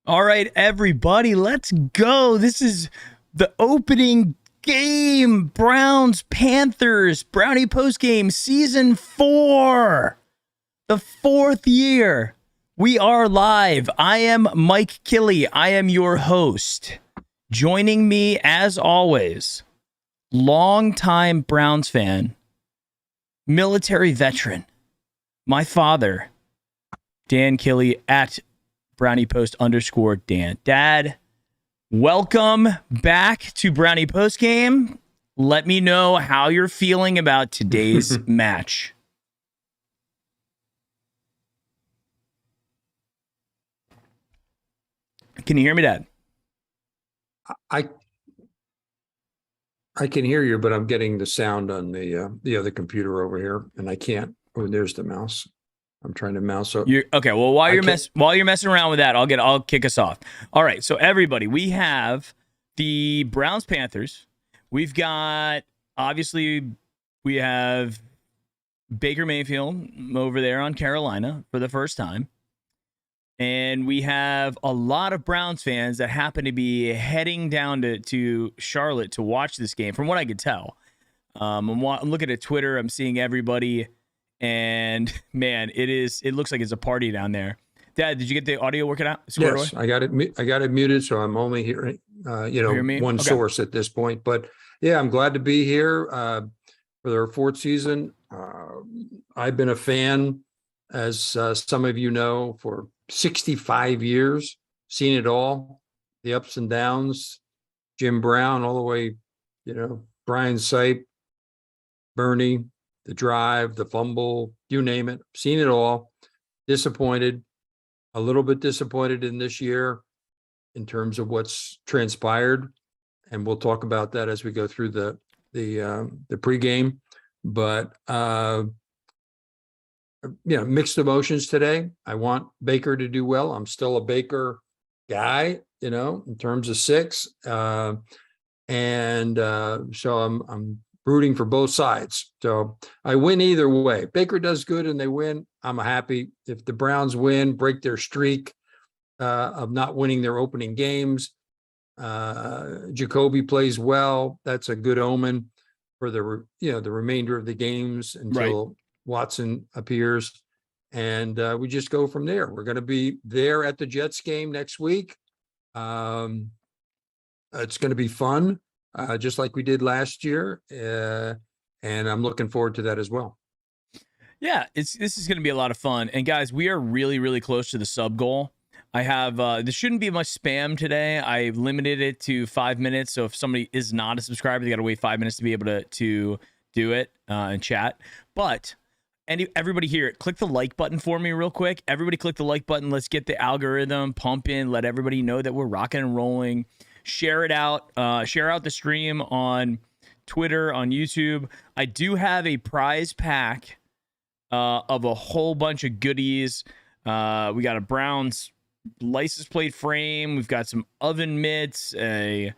All right, everybody, let's go. This is the opening game. Browns Panthers Brownie postgame season 4. The 4th year. We are live. I am Mike Killey. I am your host. Joining me, as always, longtime Browns fan, military veteran, my father, Dan Killey at Brownie Post _Dan. Dad, welcome back to Brownie Post Game. Let me know how you're feeling about today's match. Can you hear me, Dad? I can hear you, but I'm getting the sound on the other computer over here, and I can't. Oh, there's the mouse. I'm trying to mouse up. Okay. Well, while you're messing around with that, I'll kick us off. All right. So everybody, we have the Browns Panthers. We've got we have Baker Mayfield over there on Carolina for the first time. And we have a lot of Browns fans that happen to be heading down to Charlotte to watch this game, from what I could tell. I'm looking at Twitter. I'm seeing everybody. And man, it looks like it's a party down there. Dad, did you get the audio working out? Yes, I got it muted, so I'm only hearing one source at this point. But yeah, I'm glad to be here for their 4th season. I've been a fan, as some of you know, for 65 years, seen it all, the ups and downs, Jim Brown all the way, Brian Sipe, Bernie, the drive, the fumble, you name it, seen it all. Disappointed, a little bit disappointed in this year in terms of what's transpired. And we'll talk about that as we go through the pregame. But, mixed emotions today. I want Baker to do well. I'm still a Baker guy, in terms of 6. So I'm rooting for both sides. So I win either way. Baker does good and they win, I'm happy. If the Browns win, break their streak of not winning their opening games, Jacoby plays well, that's a good omen for the remainder of the games until Watson appears. And we just go from there. We're going to be there at the Jets game next week. It's going to be fun. Just like we did last year, and I'm looking forward to that as well. Yeah, this is going to be a lot of fun. And guys, we are really, really close to the sub goal. I have there shouldn't be much spam today. I limited it to 5 minutes, so if somebody is not a subscriber, they got to wait 5 minutes to be able to do it and chat. But everybody here, click the like button for me real quick. Everybody click the like button. Let's get the algorithm pumping. Let everybody know that we're rocking and rolling. Share it out. Share out the stream on Twitter, on YouTube. I do have a prize pack of a whole bunch of goodies. We got a Browns license plate frame. We've got some oven mitts, a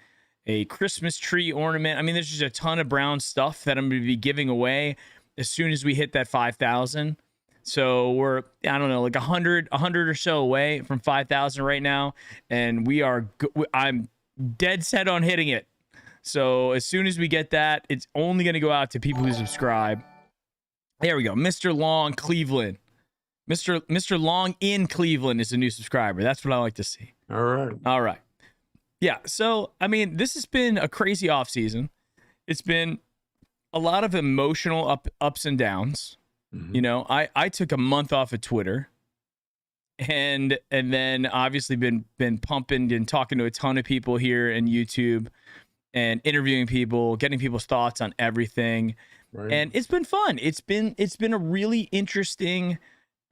Christmas tree ornament. I mean, there's just a ton of Browns stuff that I'm going to be giving away as soon as we hit that 5,000. So we're, I don't know, like 100 or so away from 5,000 right now. And I'm dead set on hitting it. So as soon as we get that, it's only going to go out to people who subscribe. There we go. Mr. Long, Cleveland. Mr. Long in Cleveland is a new subscriber. That's what I like to see. All right. Yeah. So, I mean, this has been a crazy offseason. It's been a lot of emotional ups and downs. Mm-hmm. I took a month off of Twitter. And then obviously been pumping and talking to a ton of people here in YouTube and interviewing people, getting people's thoughts on everything. Right. And it's been fun. It's been a really interesting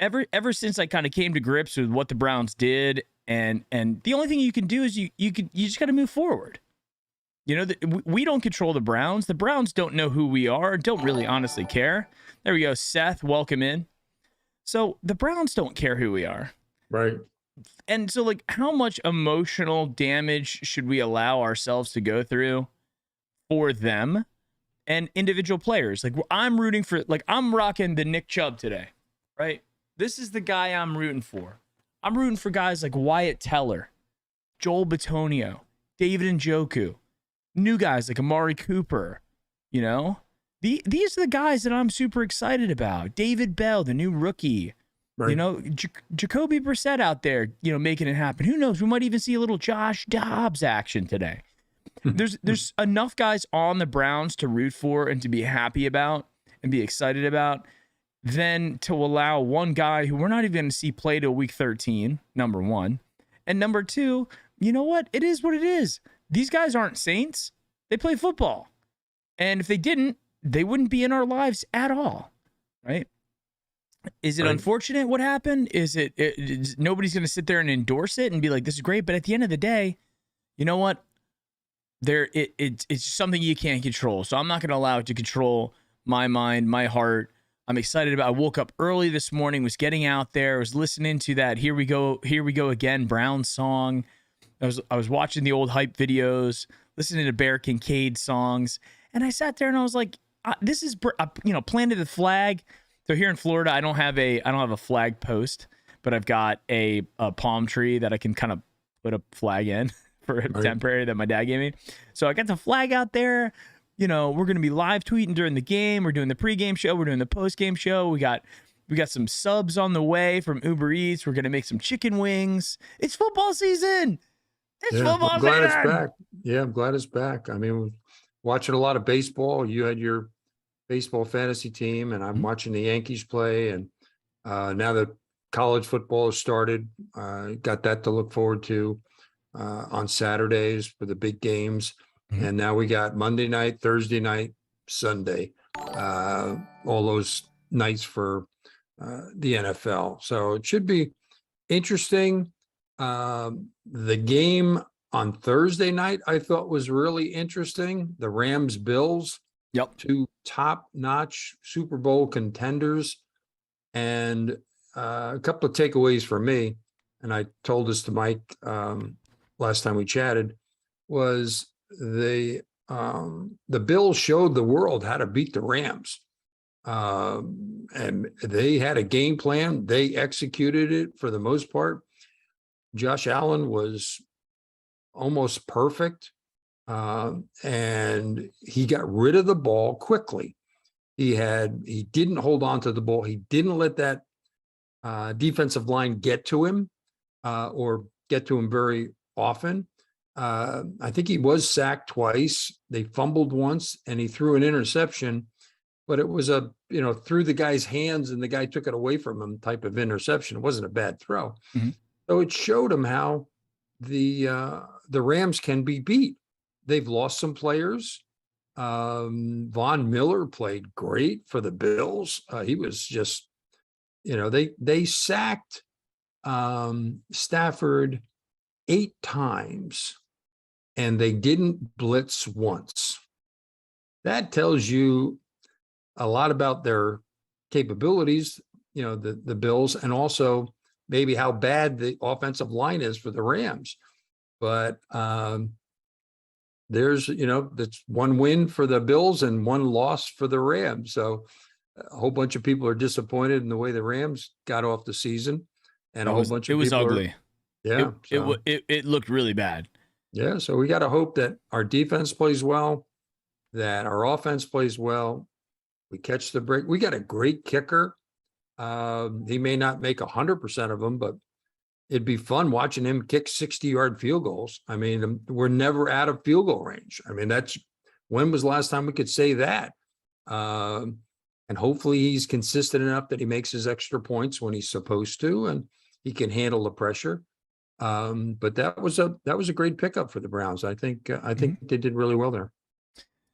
ever since I kind of came to grips with what the Browns did. And the only thing you can do is you just got to move forward. We don't control the Browns. The Browns don't know who we are, don't really honestly care. There we go. Seth, welcome in. So the Browns don't care who we are. Right. And so, how much emotional damage should we allow ourselves to go through for them and individual players? I'm rooting for, I'm rocking the Nick Chubb today, right? This is the guy I'm rooting for. I'm rooting for guys like Wyatt Teller, Joel Bitonio, David Njoku, new guys like Amari Cooper, you know? These are the guys that I'm super excited about. David Bell, the new rookie. Right. You know, Jacoby Brissett out there, you know, making it happen. Who knows? We might even see a little Josh Dobbs action today. There's enough guys on the Browns to root for and to be happy about and be excited about than to allow one guy who we're not even going to see play till week 13, number one. And number two, you know what? It is what it is. These guys aren't saints. They play football. And if they didn't, they wouldn't be in our lives at all, right? Is it unfortunate what happened? Is nobody's going to sit there and endorse it and be like, this is great. But at the end of the day, you know what? It's something you can't control. So I'm not going to allow it to control my mind, my heart. I'm excited about. I woke up early this morning, was getting out there, was listening to that Here We Go Again Browns song. I was watching the old hype videos, listening to Bear Kincaid songs, and I sat there and I was like, this is, you know, planted the flag. So here in Florida, I don't have a flag post, but I've got a palm tree that I can kind of put a flag in for a temporary that my dad gave me. So I got the flag out there. You know, we're going to be live tweeting during the game. We're doing the pregame show. We're doing the postgame show. We got some subs on the way from Uber Eats. We're going to make some chicken wings. It's football season. Football I'm glad it's back. Yeah, I'm glad it's back. I mean, we're watching a lot of baseball. You had your baseball fantasy team, and I'm watching the Yankees play. And now that college football has started, got that to look forward to on Saturdays for the big games. And now we got Monday night, Thursday night, Sunday, all those nights for the NFL. So it should be interesting. The game on Thursday night, I thought was really interesting. The Rams Bills, two top-notch Super Bowl contenders. And a couple of takeaways for me, and I told this to Mike last time we chatted, was the Bills showed the world how to beat the Rams. And they had a game plan. They executed it for the most part. Josh Allen was almost perfect. And he got rid of the ball quickly. He didn't hold on to the ball. He didn't let that defensive line get to him or get to him very often. I think he was sacked twice. They fumbled once, and he threw an interception, but it was through the guy's hands and the guy took it away from him type of interception. It wasn't a bad throw. Mm-hmm. So it showed him how the Rams can be beat. They've lost some players. Von Miller played great for the Bills. He was just, they sacked Stafford 8 times and they didn't blitz once. That tells you a lot about their capabilities, the Bills, and also maybe how bad the offensive line is for the Rams. But there's, that's one win for the Bills and one loss for the Rams. So a whole bunch of people are disappointed in the way the Rams got off the season. And it was ugly. It looked really bad. Yeah. So we got to hope that our defense plays well, that our offense plays well. We catch the break. We got a great kicker. He may not make 100% of them, but it'd be fun watching him kick 60-yard field goals. I mean, we're never out of field goal range. I mean, when was the last time we could say that? And hopefully he's consistent enough that he makes his extra points when he's supposed to, and he can handle the pressure. But that was a great pickup for the Browns. I think they did really well there.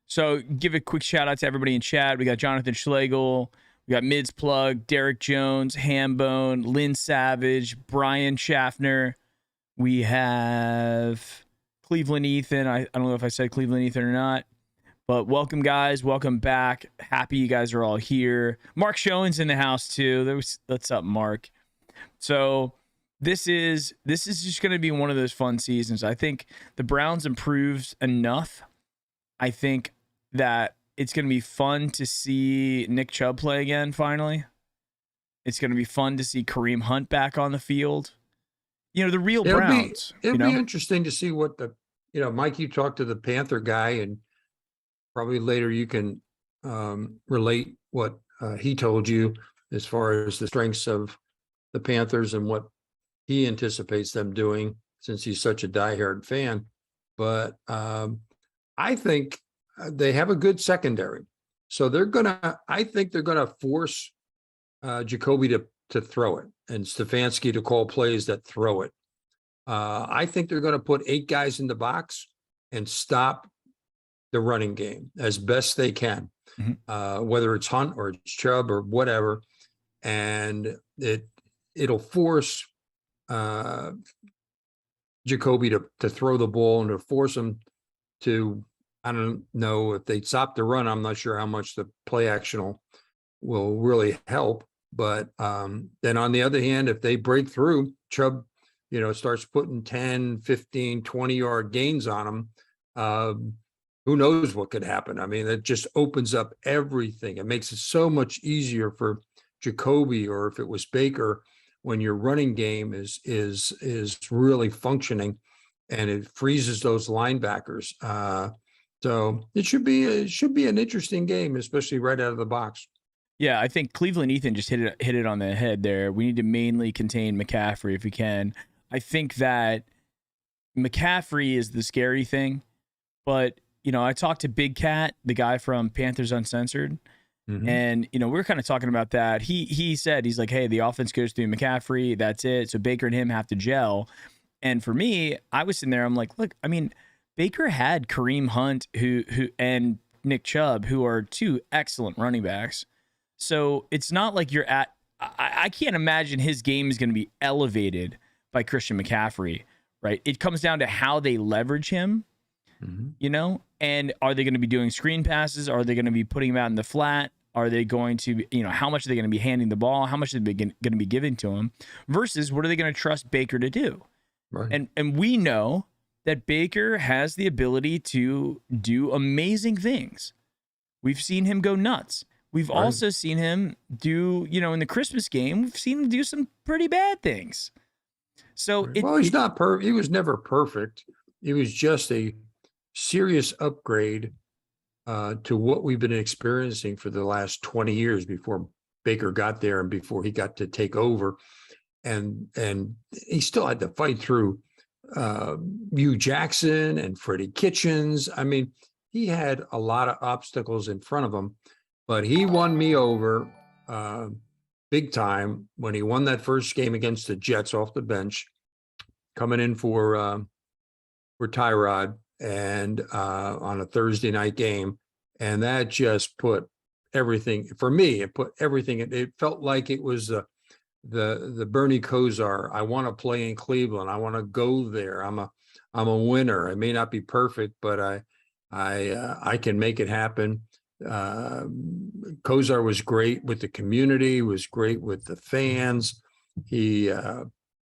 So give a quick shout out to everybody in chat. We got Jonathan Schlegel. We got Mids Plug, Derek Jones, Hambone, Lynn Savage, Brian Schaffner. We have Cleveland Ethan. I don't know if I said Cleveland Ethan or not, but welcome, guys. Welcome back. Happy you guys are all here. Mark Schoen's in the house too. What's up, Mark? So this is just going to be one of those fun seasons. I think the Browns improves enough. I think that it's going to be fun to see Nick Chubb play again, finally. It's going to be fun to see Kareem Hunt back on the field. the real It'll Browns. It'll be interesting to see what Mike, you talked to the Panther guy, and probably later you can relate what he told you as far as the strengths of the Panthers and what he anticipates them doing, since he's such a diehard fan. But I think they have a good secondary. So I think they're gonna force Jacoby to throw it and Stefanski to call plays that throw it. I think they're going to put 8 guys in the box and stop the running game as best they can, whether it's Hunt or it's Chubb or whatever. And it'll force Jacoby to throw the ball and to force him to, I don't know if they stop the run. I'm not sure how much the play action will really help. But then on the other hand, if they break through, Chubb, starts putting 10, 15, 20-yard gains on them, who knows what could happen? I mean, it just opens up everything. It makes it so much easier for Jacoby, or if it was Baker, when your running game is really functioning, and it freezes those linebackers. So it should be an interesting game, especially right out of the box. Yeah, I think Cleveland Ethan just hit it on the head there. We need to mainly contain McCaffrey if we can. I think that McCaffrey is the scary thing, but I talked to Big Cat, the guy from Panthers Uncensored, and we were kind of talking about that. He said, he's like, hey, the offense goes through McCaffrey, that's it. So Baker and him have to gel. And for me, I was sitting there, I'm like, look, I mean, Baker had Kareem Hunt who and Nick Chubb, who are 2 excellent running backs. So it's not like you're at. I can't imagine his game is going to be elevated by Christian McCaffrey, right? It comes down to how they leverage him, and are they going to be doing screen passes? Are they going to be putting him out in the flat? Are they going to, how much are they going to be handing the ball? How much are they going to be giving to him? Versus what are they going to trust Baker to do? Right. And we know that Baker has the ability to do amazing things. We've seen him go nuts. We've also seen him do, in the Christmas game, we've seen him do some pretty bad things. So he's not perfect. He was never perfect. He was just a serious upgrade to what we've been experiencing for the last 20 years before Baker got there and before he got to take over. And he still had to fight through Hugh Jackson and Freddie Kitchens. I mean, he had a lot of obstacles in front of him. But he won me over big time when he won that first game against the Jets off the bench, coming in for Tyrod and on a Thursday night game. And that just put everything, for me, it put everything, it felt like it was the Bernie Kosar. I want to play in Cleveland. I want to go there. I'm a winner. I may not be perfect, but I can make it happen. Kosar was great with the community, was great with the fans. He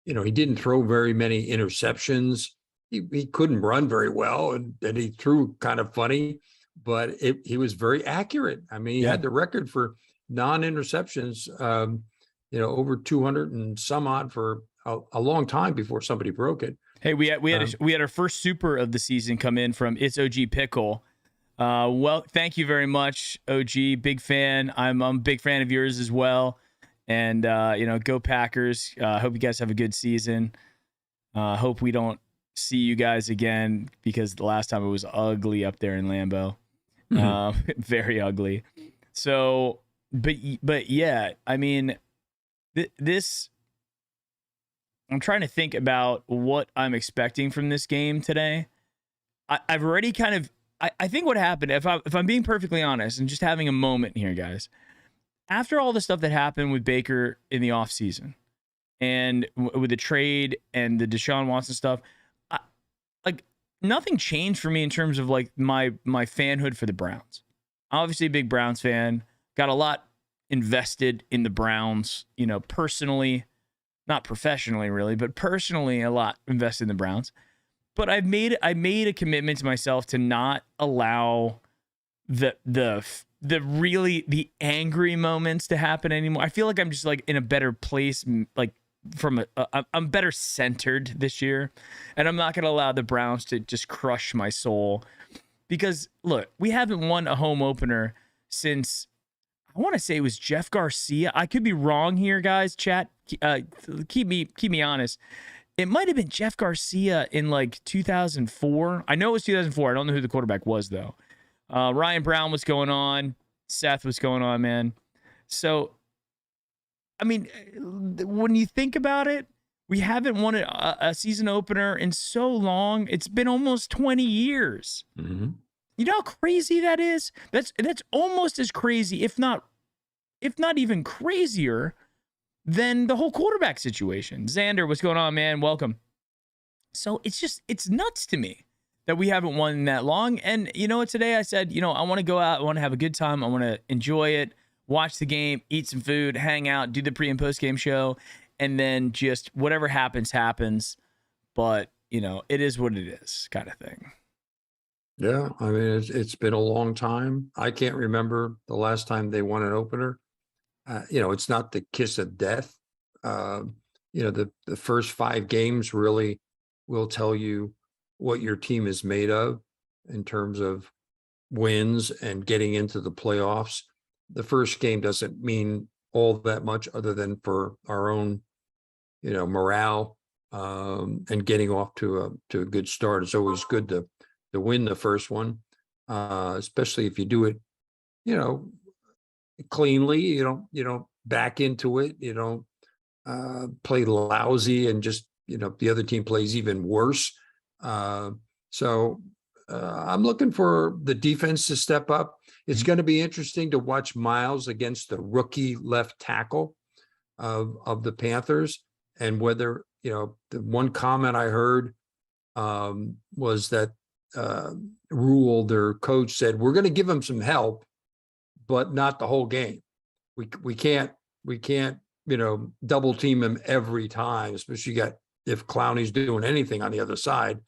didn't throw very many interceptions. He couldn't run very well, and he threw kind of funny, but he was very accurate. I mean, he had the record for non-interceptions, over 200 and some odd for a long time before somebody broke it. Hey, we had our first super of the season come in from It's OG Pickle. Well, thank you very much, OG. Big fan. I'm a big fan of yours as well. And, go Packers. Hope you guys have a good season. Hope we don't see you guys again, because the last time it was ugly up there in Lambeau. Very ugly. So, but yeah, I mean, this, I'm trying to think about what I'm expecting from this game today. I've already kind of, I think what happened, if I'm being perfectly honest and just having a moment here, guys, after all the stuff that happened with Baker in the offseason and with the trade and the Deshaun Watson stuff, nothing changed for me in terms of like my fanhood for the Browns. Obviously a big Browns fan, got a lot invested in the Browns, personally, not professionally really, but personally a lot invested in the Browns. But I made a commitment to myself to not allow the really the angry moments to happen anymore. I feel like I'm just like in a better place, like I'm better centered this year, and I'm not going to allow the Browns to just crush my soul, because look, we haven't won a home opener since, I want to say it was Jeff Garcia. I could be wrong here, guys. Chat, keep me honest. It might have been Jeff Garcia in like 2004. I know it was 2004. I don't know who the quarterback was though. Ryan Brown was going on. Seth was going on, man. So, I mean, when you think about it, we haven't won a season opener in so long. It's been almost 20 years. Mm-hmm. You know how crazy that is? That's almost as crazy, if not even crazier, than the whole quarterback situation. Xander, what's going on, man? Welcome. So it's nuts to me that we haven't won that long. And you know what? Today I said, I want to go out. I want to have a good time. I want to enjoy it. Watch the game, eat some food, hang out, do the pre and post game show, and then just whatever happens. But, it is what it is, kind of thing. Yeah. I mean, it's been a long time. I can't remember the last time they won an opener. It's not the kiss of death. The first 5 games really will tell you what your team is made of in terms of wins and getting into the playoffs. The first game doesn't mean all that much other than for our own, morale, and getting off to a good start. It's always good to win the first one, especially if you do it, cleanly. You don't back into it. You don't play lousy and just, the other team plays even worse. So I'm looking for the defense to step up. It's going to be interesting to watch Miles against the rookie left tackle of the Panthers, and whether, the one comment I heard was that Rule, their coach, said, we're going to give him some help, but not the whole game. We can't double team him every time, especially if Clowney's doing anything on the other side.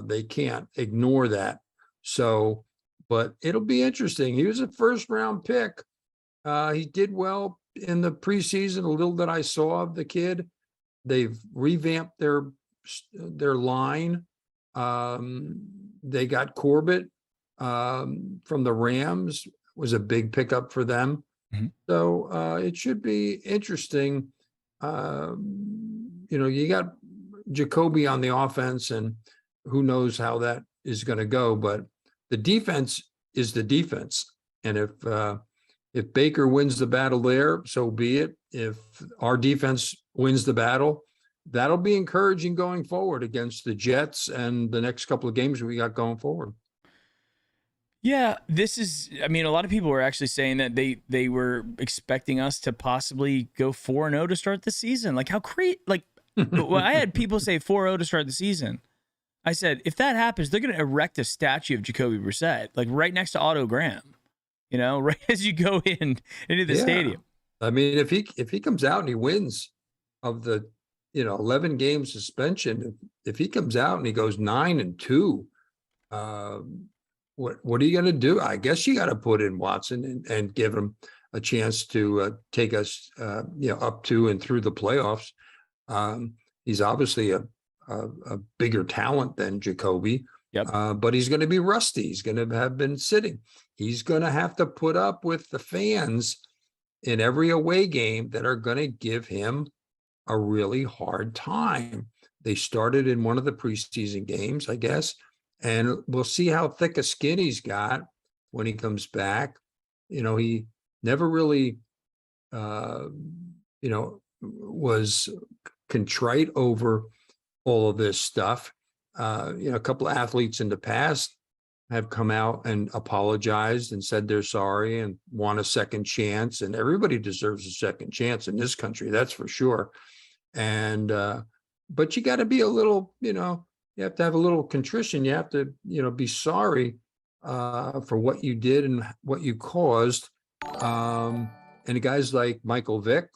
They can't ignore that. So, but it'll be interesting. He was a first round pick. He did well in the preseason, a little that I saw of the kid. They've revamped their line. They got Corbett from the Rams, was a big pickup for them. Mm-hmm. So it should be interesting. You got Jacoby on the offense, and who knows how that is going to go, but the defense is the defense. And if Baker wins the battle there, so be it. If our defense wins the battle, that'll be encouraging going forward against the Jets and the next couple of games we got going forward. Yeah, a lot of people were actually saying that they were expecting us to possibly go 4-0 to start the season. Like, how crazy, well, I had people say 4-0 to start the season. I said, if that happens, they're going to erect a statue of Jacoby Brissett, like right next to Otto Graham, right as you go into the stadium. I mean, if he comes out and he wins of the, 11 game suspension, if he comes out and he goes 9-2, what are you going to do? I guess you got to put in Watson and give him a chance to take us, up to and through the playoffs. He's obviously a bigger talent than Jacoby, but he's going to be rusty. He's going to have been sitting. He's going to have to put up with the fans in every away game that are going to give him a really hard time. They started in one of the preseason games, I guess, and we'll see how thick a skin he's got when he comes back. He never really, was contrite over all of this stuff. A couple of athletes in the past have come out and apologized and said they're sorry and want a second chance, and everybody deserves a second chance in this country, that's for sure. And but you got to be a little, you have to have a little contrition. You have to, be sorry for what you did and what you caused. And guys like Michael Vick,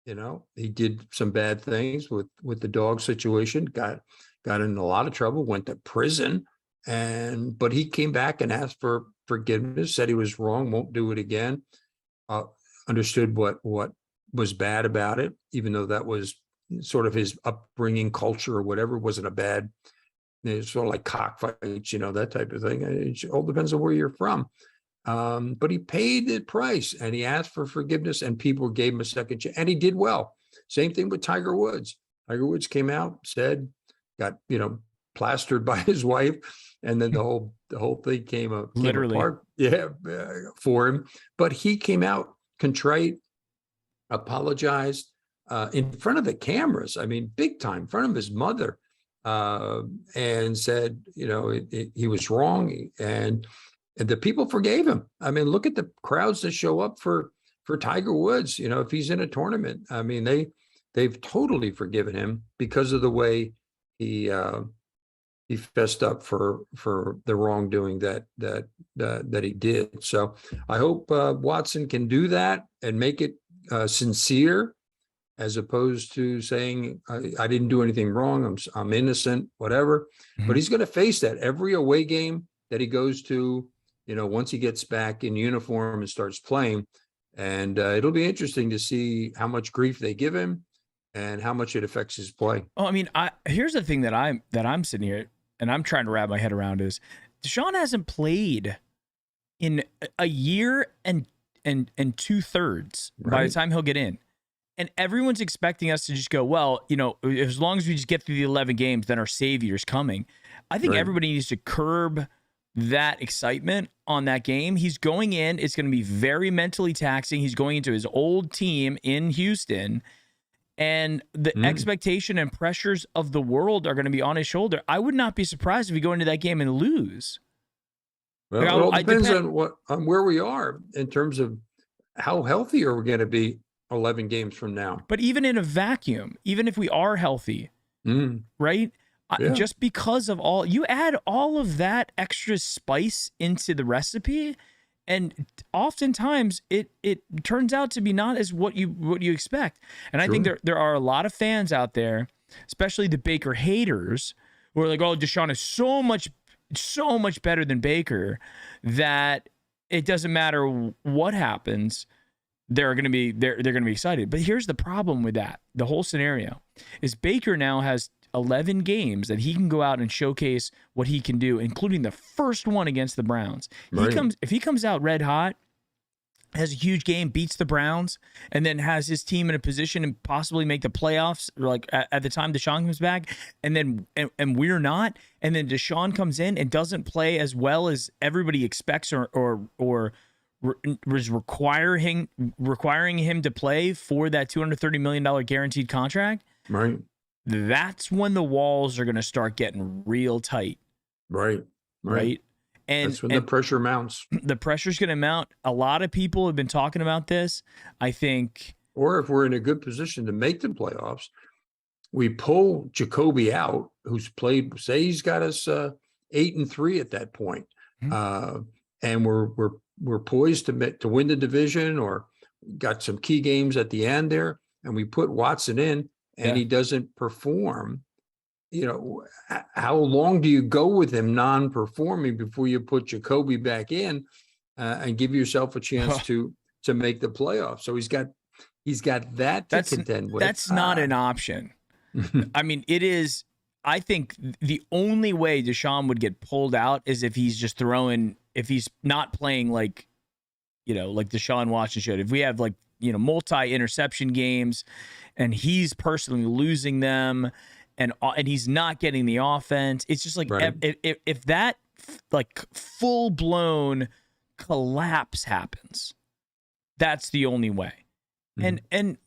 he did some bad things with the dog situation, got in a lot of trouble, went to prison, but he came back and asked for forgiveness, said he was wrong, won't do it again. Understood what was bad about it, even though that was sort of his upbringing, culture, or whatever wasn't a bad. It's sort of like cockfights, that type of thing. It all depends on where you're from. But he paid the price and he asked for forgiveness, and people gave him a second chance, and he did well. Same thing with Tiger Woods. Tiger Woods came out, said, got plastered by his wife, and then the whole thing came apart. Yeah, for him. But he came out contrite, apologized in front of the cameras. I mean, big time, in front of his mother, and said, he was wrong, and the people forgave him. I mean, look at the crowds that show up for Tiger Woods. If he's in a tournament, I mean, they've totally forgiven him because of the way he fessed up for the wrongdoing that he did. So I hope Watson can do that and make it sincere, as opposed to saying I didn't do anything wrong, I'm innocent, whatever. Mm-hmm. But he's going to face that every away game that he goes to. Once he gets back in uniform and starts playing, and it'll be interesting to see how much grief they give him and how much it affects his play. Oh, I mean, here's the thing that I'm sitting here and I'm trying to wrap my head around is Deshaun hasn't played in a year and 2/3 by the time he'll get in. And everyone's expecting us to just go, well, as long as we just get through the 11 games, then our savior's coming. I think everybody needs to curb that excitement on that game. He's going in. It's going to be very mentally taxing. He's going into his old team in Houston, and the expectation and pressures of the world are going to be on his shoulder. I would not be surprised if we go into that game and lose. Well, it all depends on where we are in terms of how healthy are we going to be 11 games from now. But even in a vacuum, even if we are healthy, right? Yeah. Just because of you add all of that extra spice into the recipe, and oftentimes it turns out to be not as what you expect. And I think there are a lot of fans out there, especially the Baker haters, who are like, "Oh, Deshaun is so much better than Baker that it doesn't matter what happens, they're going to be excited." But here's the problem with that: the whole scenario is Baker now has 11 games that he can go out and showcase what he can do, including the first one against the Browns. If he comes out red hot, has a huge game, beats the Browns, and then has his team in a position to possibly make the playoffs, like at the time Deshaun comes back, and we're not, and then Deshaun comes in and doesn't play as well as everybody expects or was requiring him to play for that $230 million guaranteed contract. Right. That's when the walls are going to start getting real tight. Right. And that's when the pressure mounts. The pressure's going to mount. A lot of people have been talking about this, I think. Or if we're in a good position to make the playoffs, we pull Jacoby out, who's played, say he's got us 8-3 at that point. And we're poised to win the division, or got some key games at the end there, and we put Watson in, and he doesn't perform. How long do you go with him non-performing before you put Jacoby back in and give yourself a chance to make the playoffs? So he's got that to contend with. That's not an option. I mean, it is. I think the only way Deshaun would get pulled out is if he's not playing like Deshaun Watson should. If we have multi-interception games and he's personally losing them and he's not getting the offense, it's just like if that full-blown collapse happens, that's the only way. And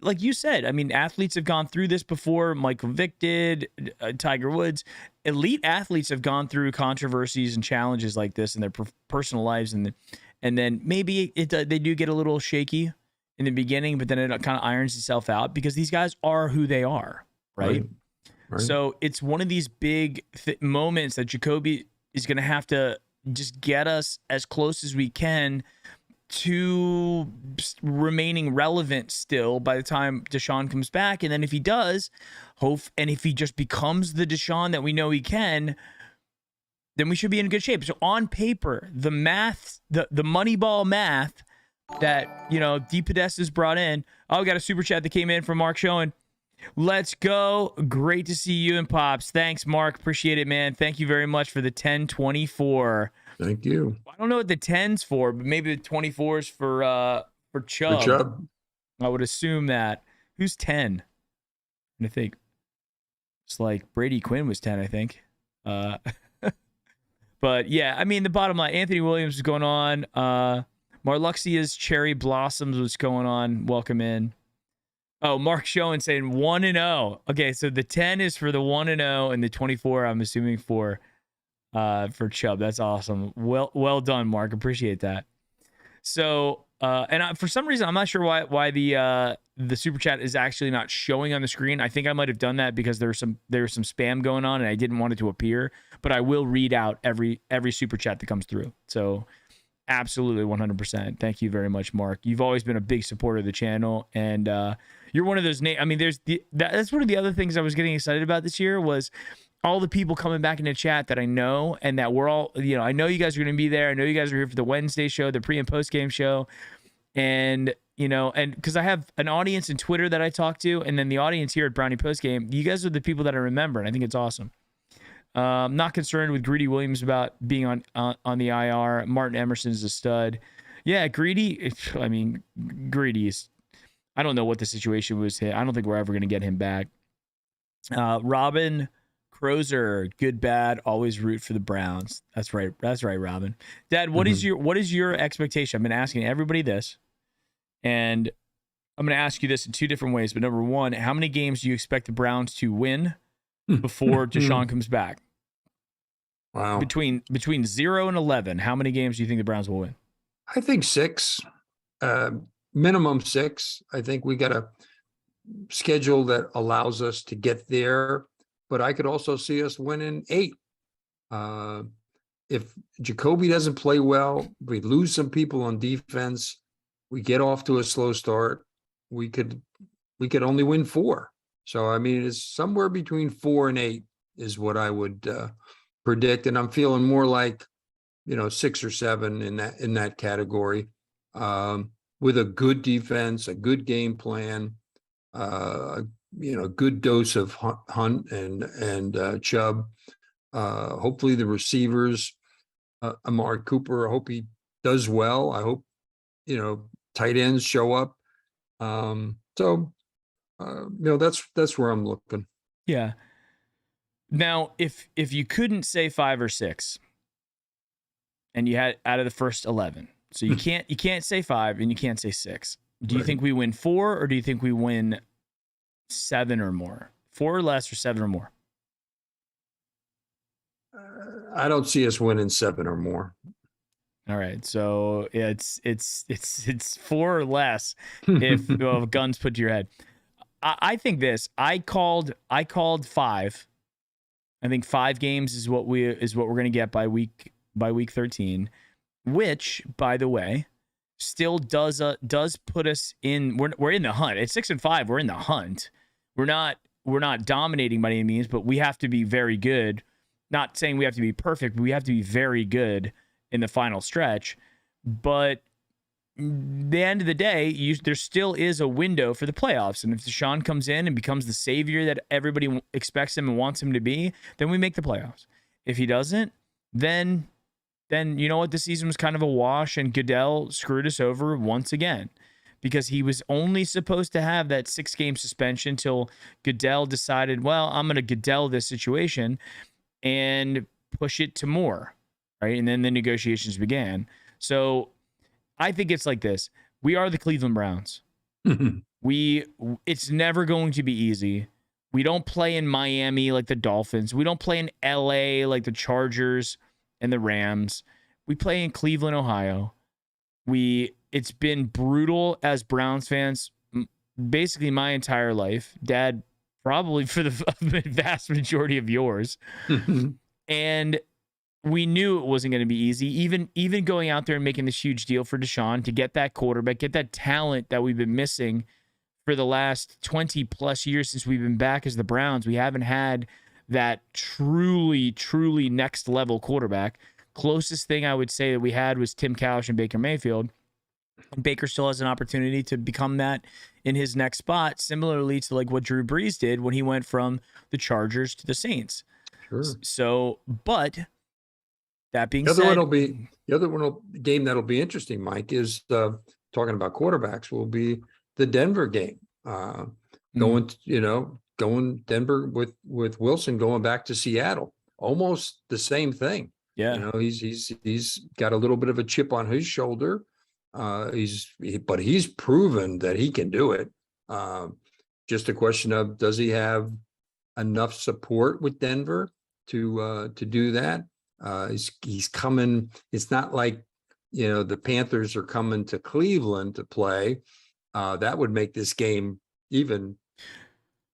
like you said, I mean, athletes have gone through this before. Michael Vick did, Tiger Woods. Elite athletes have gone through controversies and challenges like this in their personal lives, and then maybe they do get a little shaky in the beginning, but then it kind of irons itself out because these guys are who they are, right? So it's one of these big moments that Jacoby is going to have to just get us as close as we can to remaining relevant still by the time Deshaun comes back. And then if he does, and if he just becomes the Deshaun that we know he can, then we should be in good shape. So on paper, the math, the Moneyball math that, D. Podesta's brought in. Oh, we got a super chat that came in from Mark Schoen. Let's go. Great to see you and Pops. Thanks, Mark. Appreciate it, man. Thank you very much for the 1024. Thank you. I don't know what the 10's for, but maybe the 24's for Chubb. For Chubb. I would assume that. Who's 10? I think it's like Brady Quinn was 10, I think. But yeah, I mean, the bottom line, Anthony Williams is going on. Marluxia's Cherry Blossoms was going on. Welcome in. Oh, Mark Schoen saying 1-0. Okay, so the 10 is for the 1-0, and the 24, I'm assuming for Chubb. That's awesome. Well done, Mark. Appreciate that. So, for some reason, I'm not sure why the super chat is actually not showing on the screen. I think I might have done that because there was some spam going on, and I didn't want it to appear. But I will read out every super chat that comes through. So, absolutely 100%. Thank you very much, Mark. You've always been a big supporter of the channel, and you're one of those I mean, that's one of the other things I was getting excited about this year was all the people coming back into chat that I know, and that we're all, I know you guys are going to be there. I know you guys are here for the Wednesday show, the pre and post game show. And, and because I have an audience in Twitter that I talk to, and then the audience here at Brownie Post Game, you guys are the people that I remember. And I think it's awesome. I'm not concerned with Greedy Williams about being on the IR. Martin Emerson is a stud. Yeah, Greedy. Greedy is, I don't know what the situation was. I don't think we're ever going to get him back. Robin Crozer, good, bad, always root for the Browns. That's right, Robin. Dad, what is your expectation? I've been asking everybody this, and I'm going to ask you this in two different ways. But number one, how many games do you expect the Browns to win before Deshaun comes back? Wow. Between 0 and 11, how many games do you think the Browns will win? I think 6, minimum 6. I think we got a schedule that allows us to get there. But I could also see us winning 8. If Jacoby doesn't play well, we lose some people on defense, we get off to a slow start, we could only win 4. So, I mean, it's somewhere between 4 and 8 is what I would predict. And I'm feeling more like, 6 or 7 in that category, with a good defense, a good game plan, good dose of Hunt and Chubb. Hopefully the receivers, Amari Cooper, I hope he does well. I hope, tight ends show up. That's where I'm looking. Yeah. Now, if you couldn't say 5 or 6, and you had out of the first 11, so you can't say 5 and you can't say 6. Do you think we win 4, or do you think we win 7 or more? 4 or less, or 7 or more? I don't see us winning 7 or more. All right, so it's 4 or less if guns put to your head. I think this. I called 5. I think 5 games is what we're going to get by week 13, which, by the way, still does put us in. We're in the hunt. At 6-5, we're in the hunt. We're not dominating by any means, but we have to be very good. Not saying we have to be perfect, but we have to be very good in the final stretch. But the end of the day, there still is a window for the playoffs. And if Deshaun comes in and becomes the savior that everybody expects him and wants him to be, then we make the playoffs. If he doesn't, then you know what? The season was kind of a wash, and Goodell screwed us over once again, because he was only supposed to have that 6-game suspension until Goodell decided, well, I'm going to Goodell this situation and push it to more, right? And then the negotiations began. So I think it's like this. We are the Cleveland Browns. It's never going to be easy. We don't play in Miami like the Dolphins. We don't play in LA like the Chargers and the Rams. We play in Cleveland, Ohio. It's been brutal as Browns fans basically my entire life. Dad, probably for the vast majority of yours. And we knew it wasn't going to be easy. Even going out there and making this huge deal for Deshaun to get that quarterback, get that talent that we've been missing for the last 20 plus years since we've been back as the Browns. We haven't had that truly, truly next level quarterback. Closest thing I would say that we had was Tim Couch and Baker Mayfield. Baker still has an opportunity to become that in his next spot, similarly to like what Drew Brees did when he went from the Chargers to the Saints. Sure. So, but that being said, the game that'll be interesting, Mike, is talking about quarterbacks, will be the Denver game. Going Denver with Wilson going back to Seattle, almost the same thing. Yeah, he's got a little bit of a chip on his shoulder. But he's proven that he can do it. Just a question of, does he have enough support with Denver to do that? He's coming. It's not like, the Panthers are coming to Cleveland to play. That would make this game even,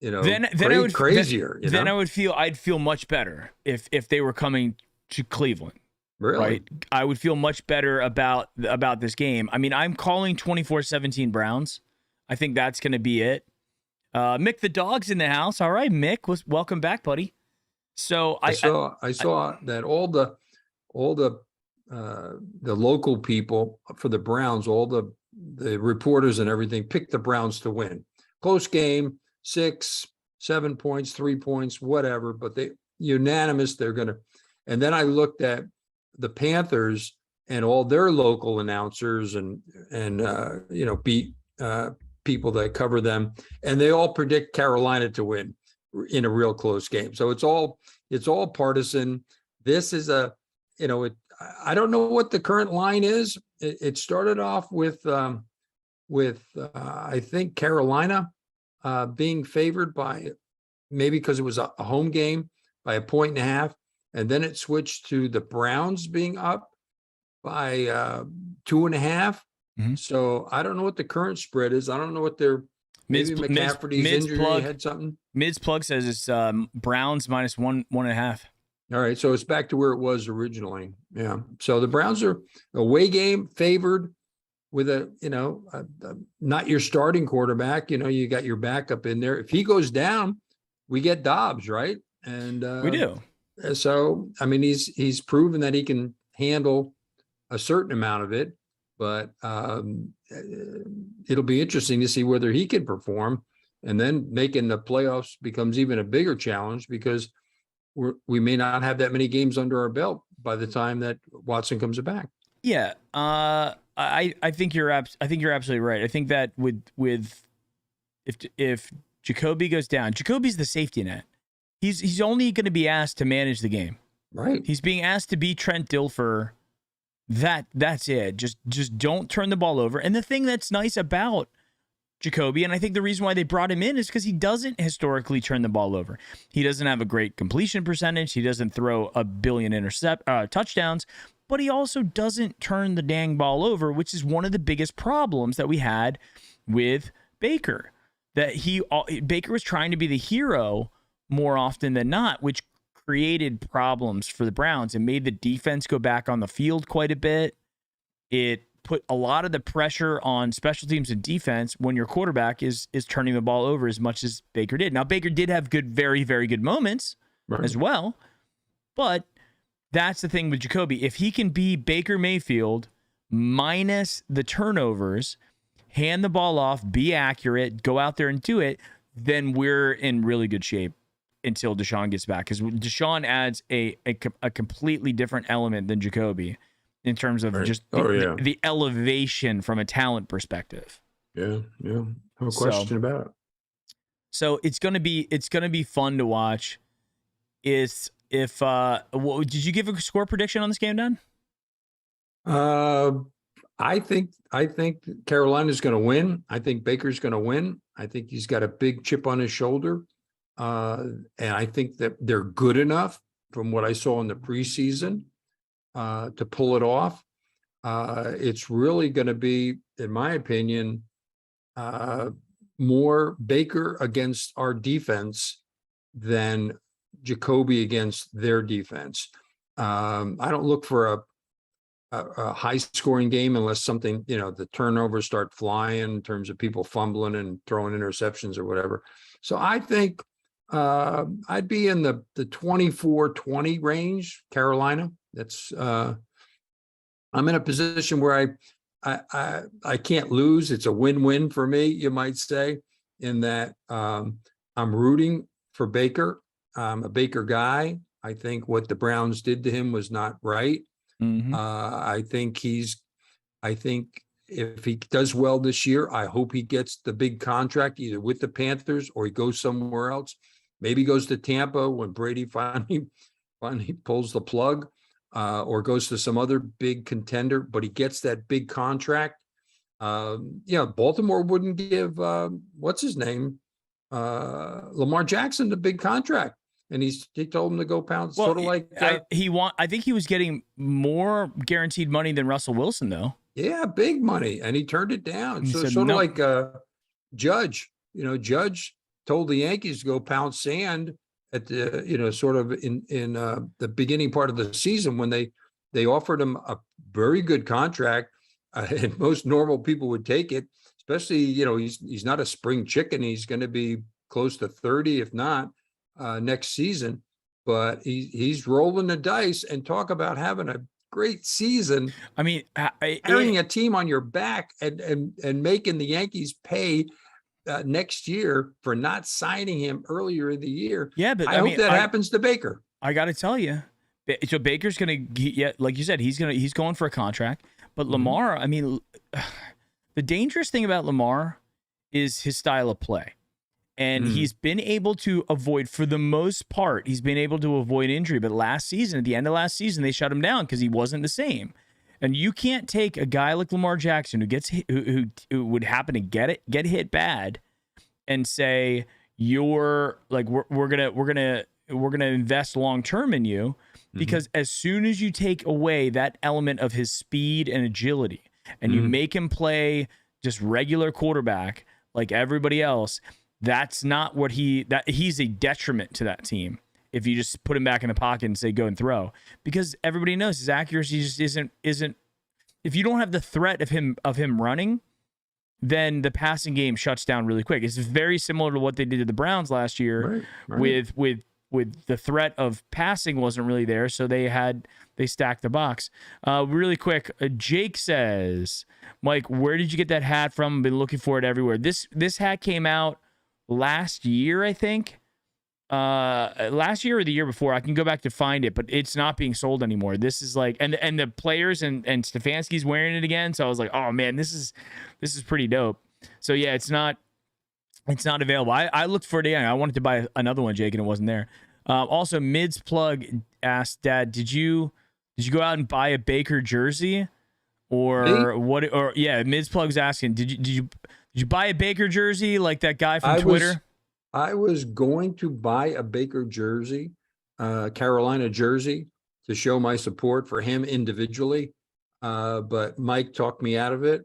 then I would crazier. Then I'd feel much better if they were coming to Cleveland. Really? Right? I would feel much better about this game. I mean, I'm calling 24-17 Browns. I think that's going to be it. Mick the dog's in the house. All right, Mick, welcome back, buddy. So I saw that all the local people for the Browns, all the reporters and everything, picked the Browns to win. Close game, 6, 7 points, 3 points, whatever, but they unanimous. They're going to. And then I looked at the Panthers and all their local announcers and beat people that cover them, and they all predict Carolina to win in a real close game. So it's all partisan. This is I don't know what the current line is. It started off with I think Carolina being favored by, maybe because it was a home game, by 1.5. And then it switched to the Browns being up by 2.5. Mm-hmm. So I don't know what the current spread is. I don't know what their maybe McCaffrey's injury had something. Mid's plug says it's Browns minus 1.5. All right, so it's back to where it was originally. Yeah. So the Browns are away game favored with not your starting quarterback. You got your backup in there. If he goes down, we get Dobbs, right? And we do. So, I mean, he's proven that he can handle a certain amount of it, but it'll be interesting to see whether he can perform. And then making the playoffs becomes even a bigger challenge, because we may not have that many games under our belt by the time that Watson comes back. Yeah, I think you're absolutely right. I think that if Jacoby goes down, Jacoby's the safety net. He's only going to be asked to manage the game. Right. He's being asked to be Trent Dilfer. That's it. Just don't turn the ball over. And the thing that's nice about Jacoby, and I think the reason why they brought him in, is because he doesn't historically turn the ball over. He doesn't have a great completion percentage. He doesn't throw a billion touchdowns, but he also doesn't turn the dang ball over, which is one of the biggest problems that we had with Baker. That Baker was trying to be the hero more often than not, which created problems for the Browns and made the defense go back on the field quite a bit. It put a lot of the pressure on special teams and defense when your quarterback is turning the ball over as much as Baker did. Now, Baker did have very, very good moments as well, but that's the thing with Jacoby. If he can be Baker Mayfield minus the turnovers, hand the ball off, be accurate, go out there and do it, then we're in really good shape until Deshaun gets back, because Deshaun adds a completely different element than Jacoby in terms of just the elevation from a talent perspective. Yeah, no question about it. So it's gonna be fun to watch. Did you give a score prediction on this game, Don? I think Carolina's going to win. I think Baker's going to win. I think he's got a big chip on his shoulder. And I think that they're good enough from what I saw in the preseason to pull it off. It's really going to be, in my opinion, more Baker against our defense than Jacoby against their defense. I don't look for a high scoring game unless something, the turnovers start flying in terms of people fumbling and throwing interceptions or whatever. So I think I'd be in the 24-20 range, Carolina. That's I'm in a position where I can't lose. It's a win-win for me, you might say, in that I'm rooting for Baker. I'm a Baker guy. I think what the Browns did to him was not right. Mm-hmm. I think if he does well this year, I hope he gets the big contract either with the Panthers or he goes somewhere else. Maybe goes to Tampa when Brady finally pulls the plug, or goes to some other big contender, but he gets that big contract. Baltimore wouldn't give what's his name, Lamar Jackson, the big contract, and he told him to go pound. Well, sort of like I think he was getting more guaranteed money than Russell Wilson, though. Yeah, big money, and he turned it down. He So said sort no. of like Judge. Judge told the Yankees to go pound sand at the sort of in the beginning part of the season when they offered him a very good contract, and most normal people would take it. Especially he's not a spring chicken. He's going to be close to 30, if not next season. But he's rolling the dice, and talk about having a great season. I mean, carrying a team on your back and making the Yankees pay next year for not signing him earlier in the year. Yeah, but I hope that happens to Baker. I got to tell you, so Baker's going to, like you said, he's going for a contract. But Lamar, I mean, the dangerous thing about Lamar is his style of play. And he's been able to avoid, for the most part, injury. But last season, at the end of last season, they shut him down because he wasn't the same. And you can't take a guy like Lamar Jackson who gets hit, who would happen to get hit bad, and say you're like we're gonna invest long term in you, because as soon as you take away that element of his speed and agility, and you make him play just regular quarterback like everybody else. That's not what he's a detriment to that team if you just put him back in the pocket and say, go and throw, because everybody knows his accuracy just isn't, if you don't have the threat of him running, then the passing game shuts down really quick. It's very similar to what they did to the Browns last year, right. with the threat of passing wasn't really there. So they stacked the box. Really quick. Jake says, Mike, where did you get that hat from? I've been looking for it everywhere. This hat came out last year, I think. Last year or the year before. I can go back to find it, but it's not being sold anymore. This is like, and the players and Stefanski's wearing it again. So I was like, oh man, this is pretty dope. So yeah, it's not available. I looked for it again. I wanted to buy another one, Jake, and it wasn't there. Also, Mid's Plug asked, Dad, did you go out and buy a Baker jersey, or what? Or yeah, Mid's Plug's asking, did you buy a Baker jersey like that guy from Twitter? I was going to buy a Baker jersey, Carolina jersey, to show my support for him individually. But Mike talked me out of it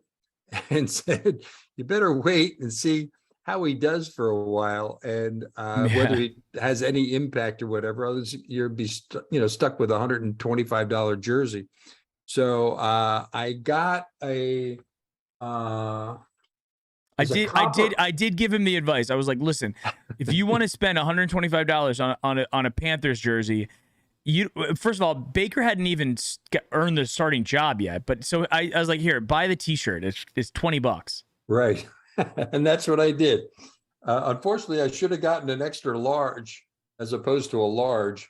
and said, you better wait and see how he does for a while, and whether he has any impact or whatever. Otherwise, you'll be stuck with a $125 jersey. So I got a. I did give him the advice. I was like, listen, if you want to spend $125 on a Panthers jersey, first of all, Baker hadn't even earned the starting job yet. But so I was like, here, buy the T-shirt. It's $20. Right. And that's what I did. Unfortunately, I should have gotten an extra large as opposed to a large,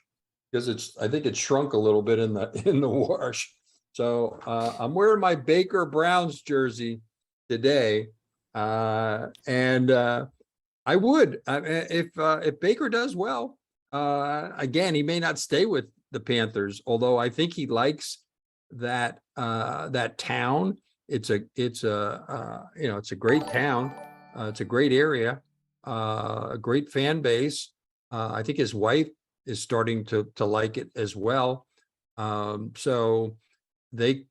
because I think it shrunk a little bit in the wash. So I'm wearing my Baker Browns jersey today. And I would, if Baker does well, again, he may not stay with the Panthers, although I think he likes that town. It's a great town. It's a great area, a great fan base. I think his wife is starting to like it as well. So they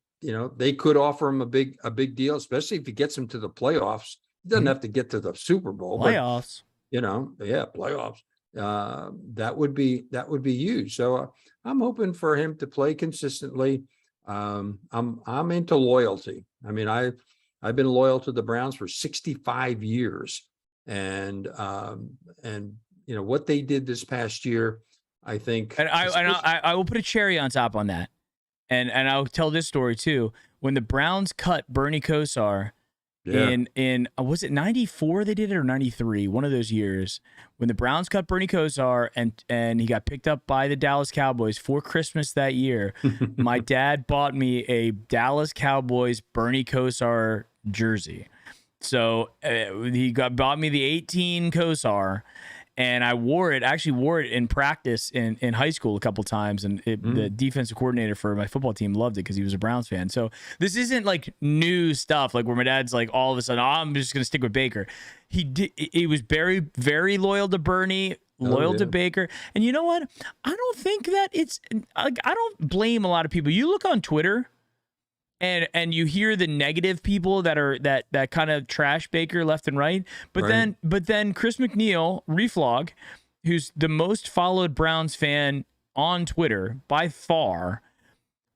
could offer him a big deal, especially if he gets him to the playoffs. He doesn't have to get to the Super Bowl. Playoffs. But, playoffs. That would be huge. So I'm hoping for him to play consistently. I'm into loyalty. I mean, I've been loyal to the Browns for 65 years, and what they did this past year, I think. And I will put a cherry on top on that. And I'll tell this story too. when the Browns cut Bernie Kosar in was it 94 they did it, or 93, one of those years, when the Browns cut Bernie Kosar and he got picked up by the Dallas Cowboys for Christmas that year. My dad bought me a Dallas Cowboys Bernie Kosar jersey. So he bought me the 18 Kosar, and I wore it in practice in high school a couple times, and the defensive coordinator for my football team loved it because he was a Browns fan. So this isn't like new stuff, like where my dad's like all of a sudden, I'm just going to stick with Baker. He was very, very loyal to Bernie, loyal to Baker. And you know what? I don't think that it's like, I don't blame a lot of people. You look on Twitter and you hear the negative people that kind of trash Baker left and right. But then Chris McNeil, Reflog, who's the most followed Browns fan on Twitter by far,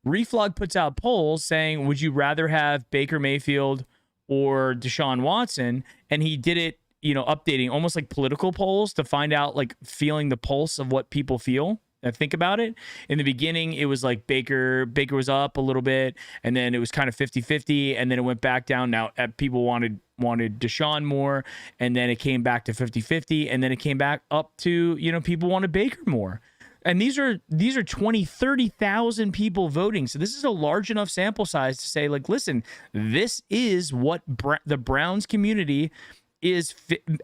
Reflog puts out polls saying, would you rather have Baker Mayfield or Deshaun Watson? And he did it, updating almost like political polls to find out, like, feeling the pulse of what people feel. And think about it. In the beginning, it was like Baker was up a little bit, and then it was kind of 50-50, and then it went back down. Now people wanted Deshaun more, and then it came back to 50-50, and then it came back up to, people wanted Baker more. And these are 20, 30,000 people voting. So this is a large enough sample size to say, like, listen, this is what the Browns community is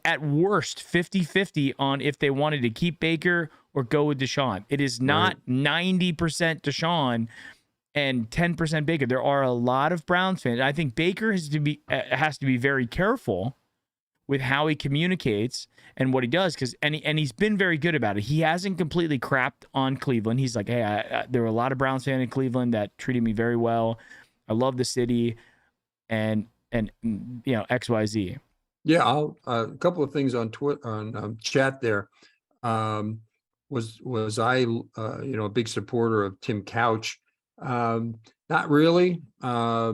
at worst 50-50 on if they wanted to keep Baker or go with Deshaun. It is not 90% Deshaun and 10% Baker. There are a lot of Browns fans. I think Baker has to be very careful with how he communicates and what he does, because he's been very good about it. He hasn't completely crapped on Cleveland. He's like, hey, there were a lot of Browns fans in Cleveland that treated me very well. I love the city, and XYZ. Yeah, a couple of things on Twitter, on chat there. Was I a big supporter of Tim Couch? Not really. I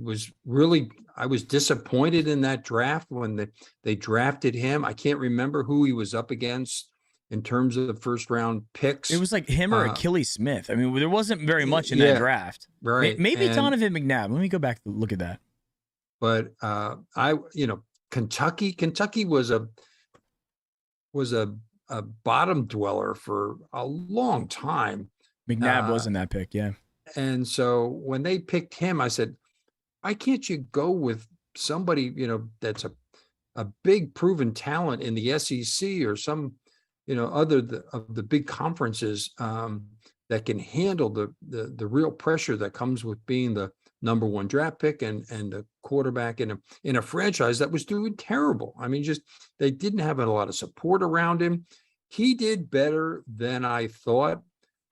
was disappointed in that draft when they drafted him. I can't remember who he was up against in terms of the first round picks. It was like him or Achilles Smith. I mean, there wasn't very much in that draft. Right. Maybe Donovan McNabb. Let me go back and look at that. But Kentucky was a bottom dweller for a long time. McNabb wasn't that pick, yeah. And so when they picked him, I said, why can't you go with somebody, that's a big proven talent in the SEC or some, other of the big conferences that can handle the real pressure that comes with being the number one draft pick and a quarterback in a franchise that was doing terrible. I mean, just they didn't have a lot of support around him. He did better than I thought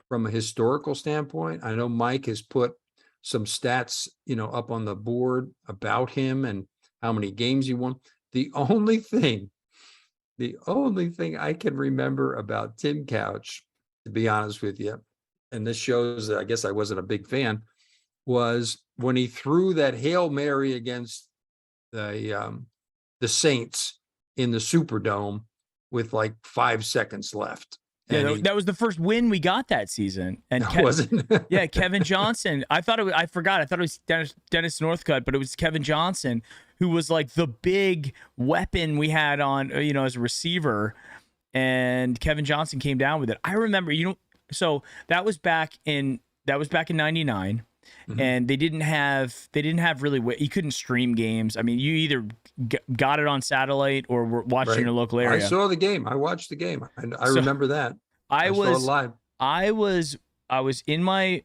from a historical standpoint. I know Mike has put some stats, up on the board about him and how many games he won. The only thing I can remember about Tim Couch, to be honest with you, and this shows that I guess I wasn't a big fan, was when he threw that Hail Mary against the Saints in the Superdome with like 5 seconds left. Yeah, that was the first win we got that season. And wasn't. Yeah, Kevin Johnson. I thought it was Dennis Northcutt, but it was Kevin Johnson who was like the big weapon we had on, as a receiver. And Kevin Johnson came down with it. I remember, so that was back in 99. Mm-hmm. And they didn't have really, you couldn't stream games. I mean, you either got it on satellite or were watching your local area. I saw the game. I watched the game. I remember that. I saw it live. It was my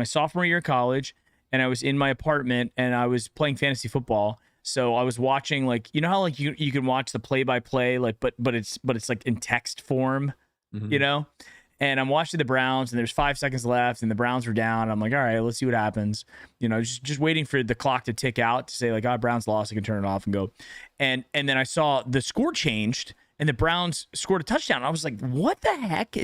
sophomore year of college, and I was in my apartment and I was playing fantasy football. So I was watching, like, how like you can watch the play-by-play, like, but it's like in text form, mm-hmm. And I'm watching the Browns, and there's 5 seconds left, and the Browns are down. I'm like, all right, let's see what happens. Just waiting for the clock to tick out to say, like, Browns lost. I can turn it off and go. And then I saw the score changed, and the Browns scored a touchdown. I was like, what the heck?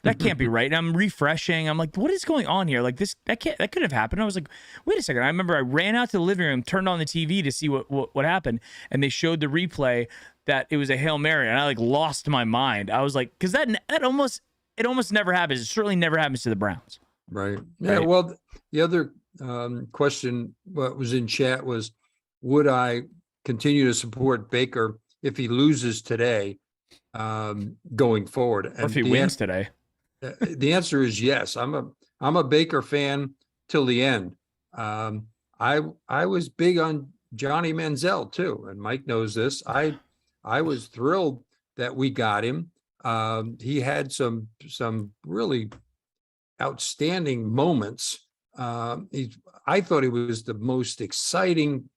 That can't be right. And I'm refreshing. I'm like, what is going on here? Like, that could have happened. I was like, wait a second. I remember I ran out to the living room, turned on the TV to see what happened, and they showed the replay that it was a Hail Mary, and I like lost my mind. I was like, because it almost never happens. It certainly never happens to the Browns. Right. Yeah. Right? Well, the other question what was in chat was, would I continue to support Baker if he loses today, going forward? Or if And he wins today. the answer is yes. I'm a Baker fan till the end. I was big on Johnny Manziel too, and Mike knows this. I was thrilled that we got him. He had some really outstanding moments. I thought he was the most exciting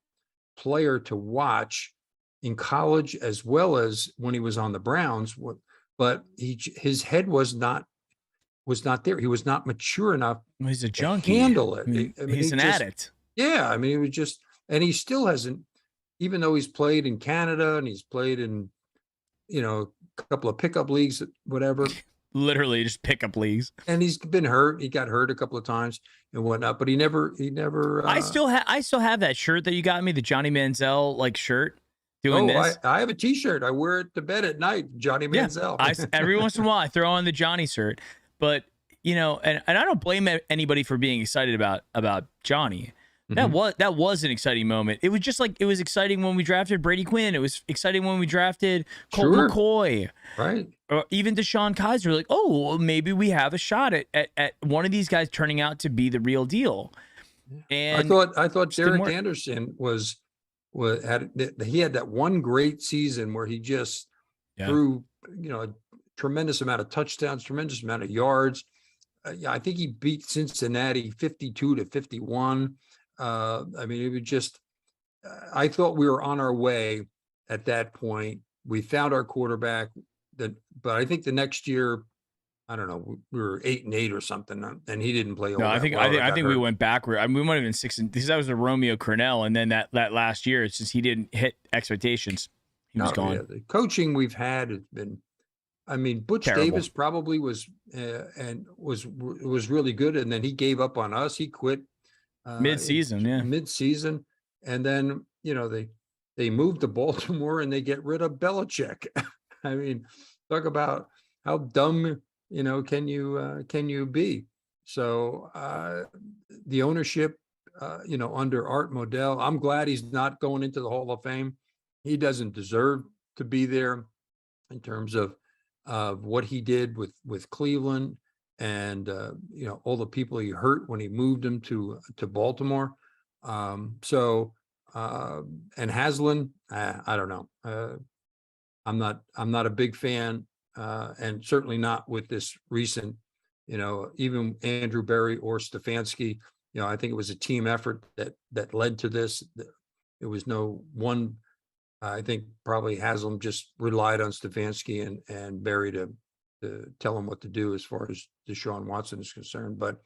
player to watch in college as well as when he was on the Browns. But his head was not there. He was not mature enough He's a to junkie. handle it. I mean, he's an addict. Yeah, I mean, he was just, and he still hasn't, even though he's played in Canada and he's played in, a couple of pickup leagues, whatever. Literally just pickup leagues. And he's been hurt. He got hurt a couple of times and whatnot, but he never. I still have that shirt that you got me, the Johnny Manziel shirt. Doing this. I have a T-shirt. I wear it to bed at night. Johnny Manziel. Every once in a while I throw on the Johnny shirt, but and I don't blame anybody for being excited about Johnny. That was an exciting moment. It was just like, it was exciting when we drafted Brady Quinn. It was exciting when we drafted Colt McCoy, right? Or even Deshaun Kaiser. Like, oh, well, maybe we have a shot at one of these guys turning out to be the real deal. And I thought Derek Anderson he had that one great season where he just threw a tremendous amount of touchdowns, tremendous amount of yards. I think he beat Cincinnati 52-51. I mean, it was just, I thought we were on our way at that point. We found our quarterback, but I think the next year, I don't know, we were 8-8 or something, and he didn't play. No, I think we went backward. I mean, we might have been 6, because that was a Romeo Crennel, and then that last year, it's just he didn't hit expectations. He was gone. Yeah, the coaching we've had has been, I mean, Butch Davis probably was really good, and then he gave up on us. He quit mid-season, and then they moved to Baltimore and they get rid of Belichick. I mean, talk about how dumb can you be? So the ownership under Art Modell, I'm glad he's not going into the Hall of Fame. He doesn't deserve to be there in terms of what he did with Cleveland. And all the people he hurt when he moved him to Baltimore. And Haslam, I don't know. I'm not a big fan, and certainly not with this recent. Even Andrew Berry or Stefanski. I think it was a team effort that led to this. It was no one. I think probably Haslam just relied on Stefanski and Berry to tell him what to do as far as Deshaun Watson is concerned. But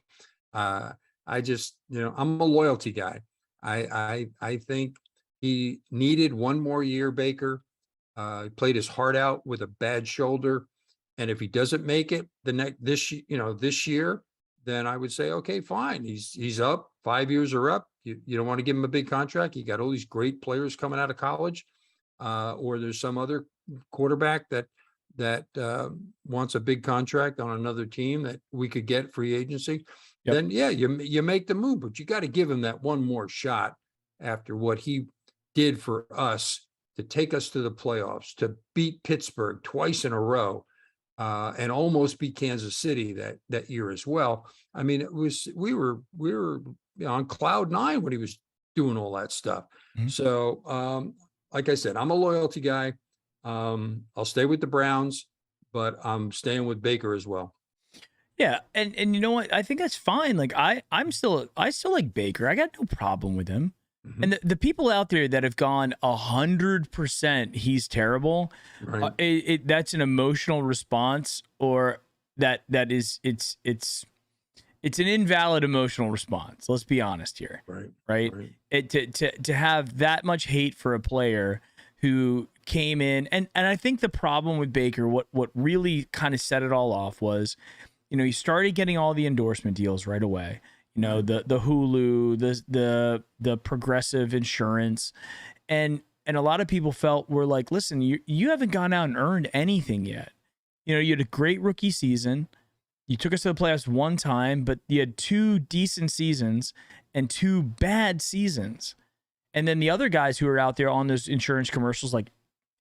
I just, I'm a loyalty guy. I think he needed one more year, Baker. He played his heart out with a bad shoulder. And if he doesn't make it this year, then I would say, okay, fine. He's up. 5 years are up. You don't want to give him a big contract. You got all these great players coming out of college. Or there's some other quarterback that wants a big contract on another team that we could get free agency. Yep. Then you make the move, but you got to give him that one more shot after what he did for us to take us to the playoffs, to beat Pittsburgh twice in a row, and almost beat Kansas City that year as well. I mean, we were on cloud 9 when he was doing all that stuff. Mm-hmm. So like I said, I'm a loyalty guy. I'll stay with the Browns, but I'm staying with Baker as well. Yeah, and you know what? I think that's fine. Like I still like Baker. I got no problem with him. Mm-hmm. And the people out there that have gone 100%, he's terrible. Right. That's an emotional response, or it's an invalid emotional response. Let's be honest here. Right. To have that much hate for a player who came in, and I think the problem with Baker, what really kind of set it all off was, he started getting all the endorsement deals right away. The Hulu, the Progressive insurance, and a lot of people were like, listen, you haven't gone out and earned anything yet. You had a great rookie season. You took us to the playoffs one time, but you had 2 decent seasons and 2 bad seasons. And then the other guys who are out there on those insurance commercials, like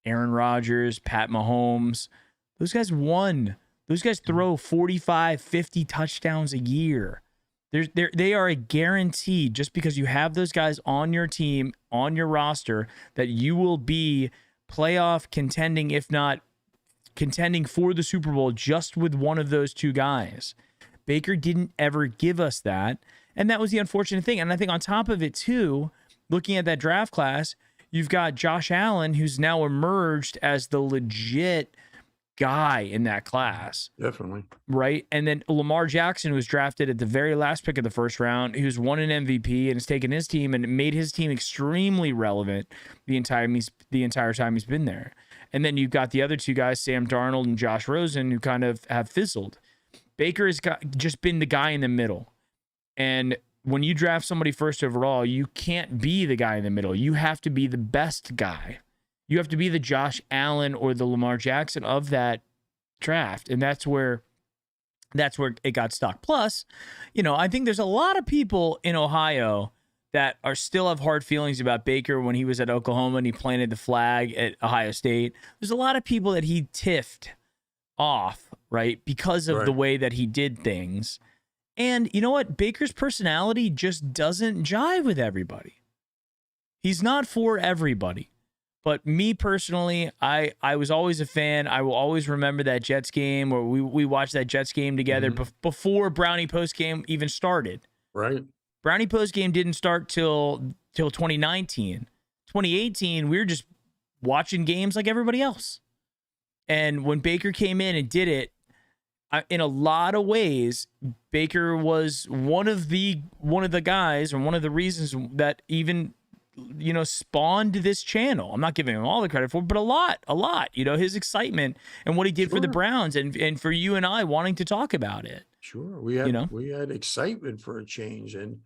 Aaron Rodgers, Pat Mahomes, those guys won. Those guys throw 45, 50 touchdowns a year. They are a guarantee, just because you have those guys on your team, on your roster, that you will be playoff contending, if not contending for the Super Bowl, just with one of those 2 guys. Baker didn't ever give us that, and that was the unfortunate thing. And I think on top of it too, looking at that draft class, you've got Josh Allen, who's now emerged as the legit guy in that class. Definitely. Right? And then Lamar Jackson, who was drafted at the very last pick of the first round, who's won an MVP and has taken his team and made his team extremely relevant the entire time he's been there. And then you've got the other 2 guys, Sam Darnold and Josh Rosen, who kind of have fizzled. Baker has just been the guy in the middle. And when you draft somebody first overall, you can't be the guy in the middle. You have to be the best guy. You have to be the Josh Allen or the Lamar Jackson of that draft. And that's where it got stuck. Plus, I think there's a lot of people in Ohio that still have hard feelings about Baker when he was at Oklahoma and he planted the flag at Ohio State. There's a lot of people that he tiffed off, right, because of the way that he did things. And you know what? Baker's personality just doesn't jive with everybody. He's not for everybody. But me personally, I was always a fan. I will always remember that Jets game where we watched that Jets game together before Brownie post game even started. Right. Brownie post game didn't start till 2019. 2018, we were just watching games like everybody else. And when Baker came in and did it, in a lot of ways, Baker was one of the guys, or one of the reasons that even spawned this channel. I'm not giving him all the credit for it, but a lot, his excitement and what he did for the Browns and for you and I wanting to talk about it. Sure. We had excitement for a change, and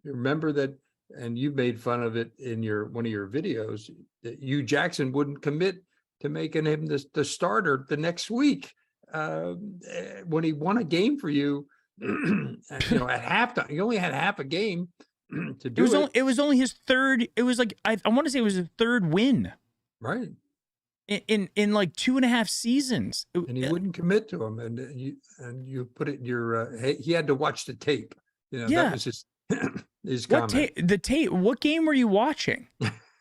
remember that, and you made fun of it in one of your videos, that Jackson wouldn't commit to making him the starter the next week. When he won a game for you, at halftime, he only had half a game to do it. It was only his third. It was like I want to say it was his third win, right? In like 2.5 seasons, and he wouldn't commit to him. And you put it in your. He had to watch the tape. That was his comment. The tape. What game were you watching?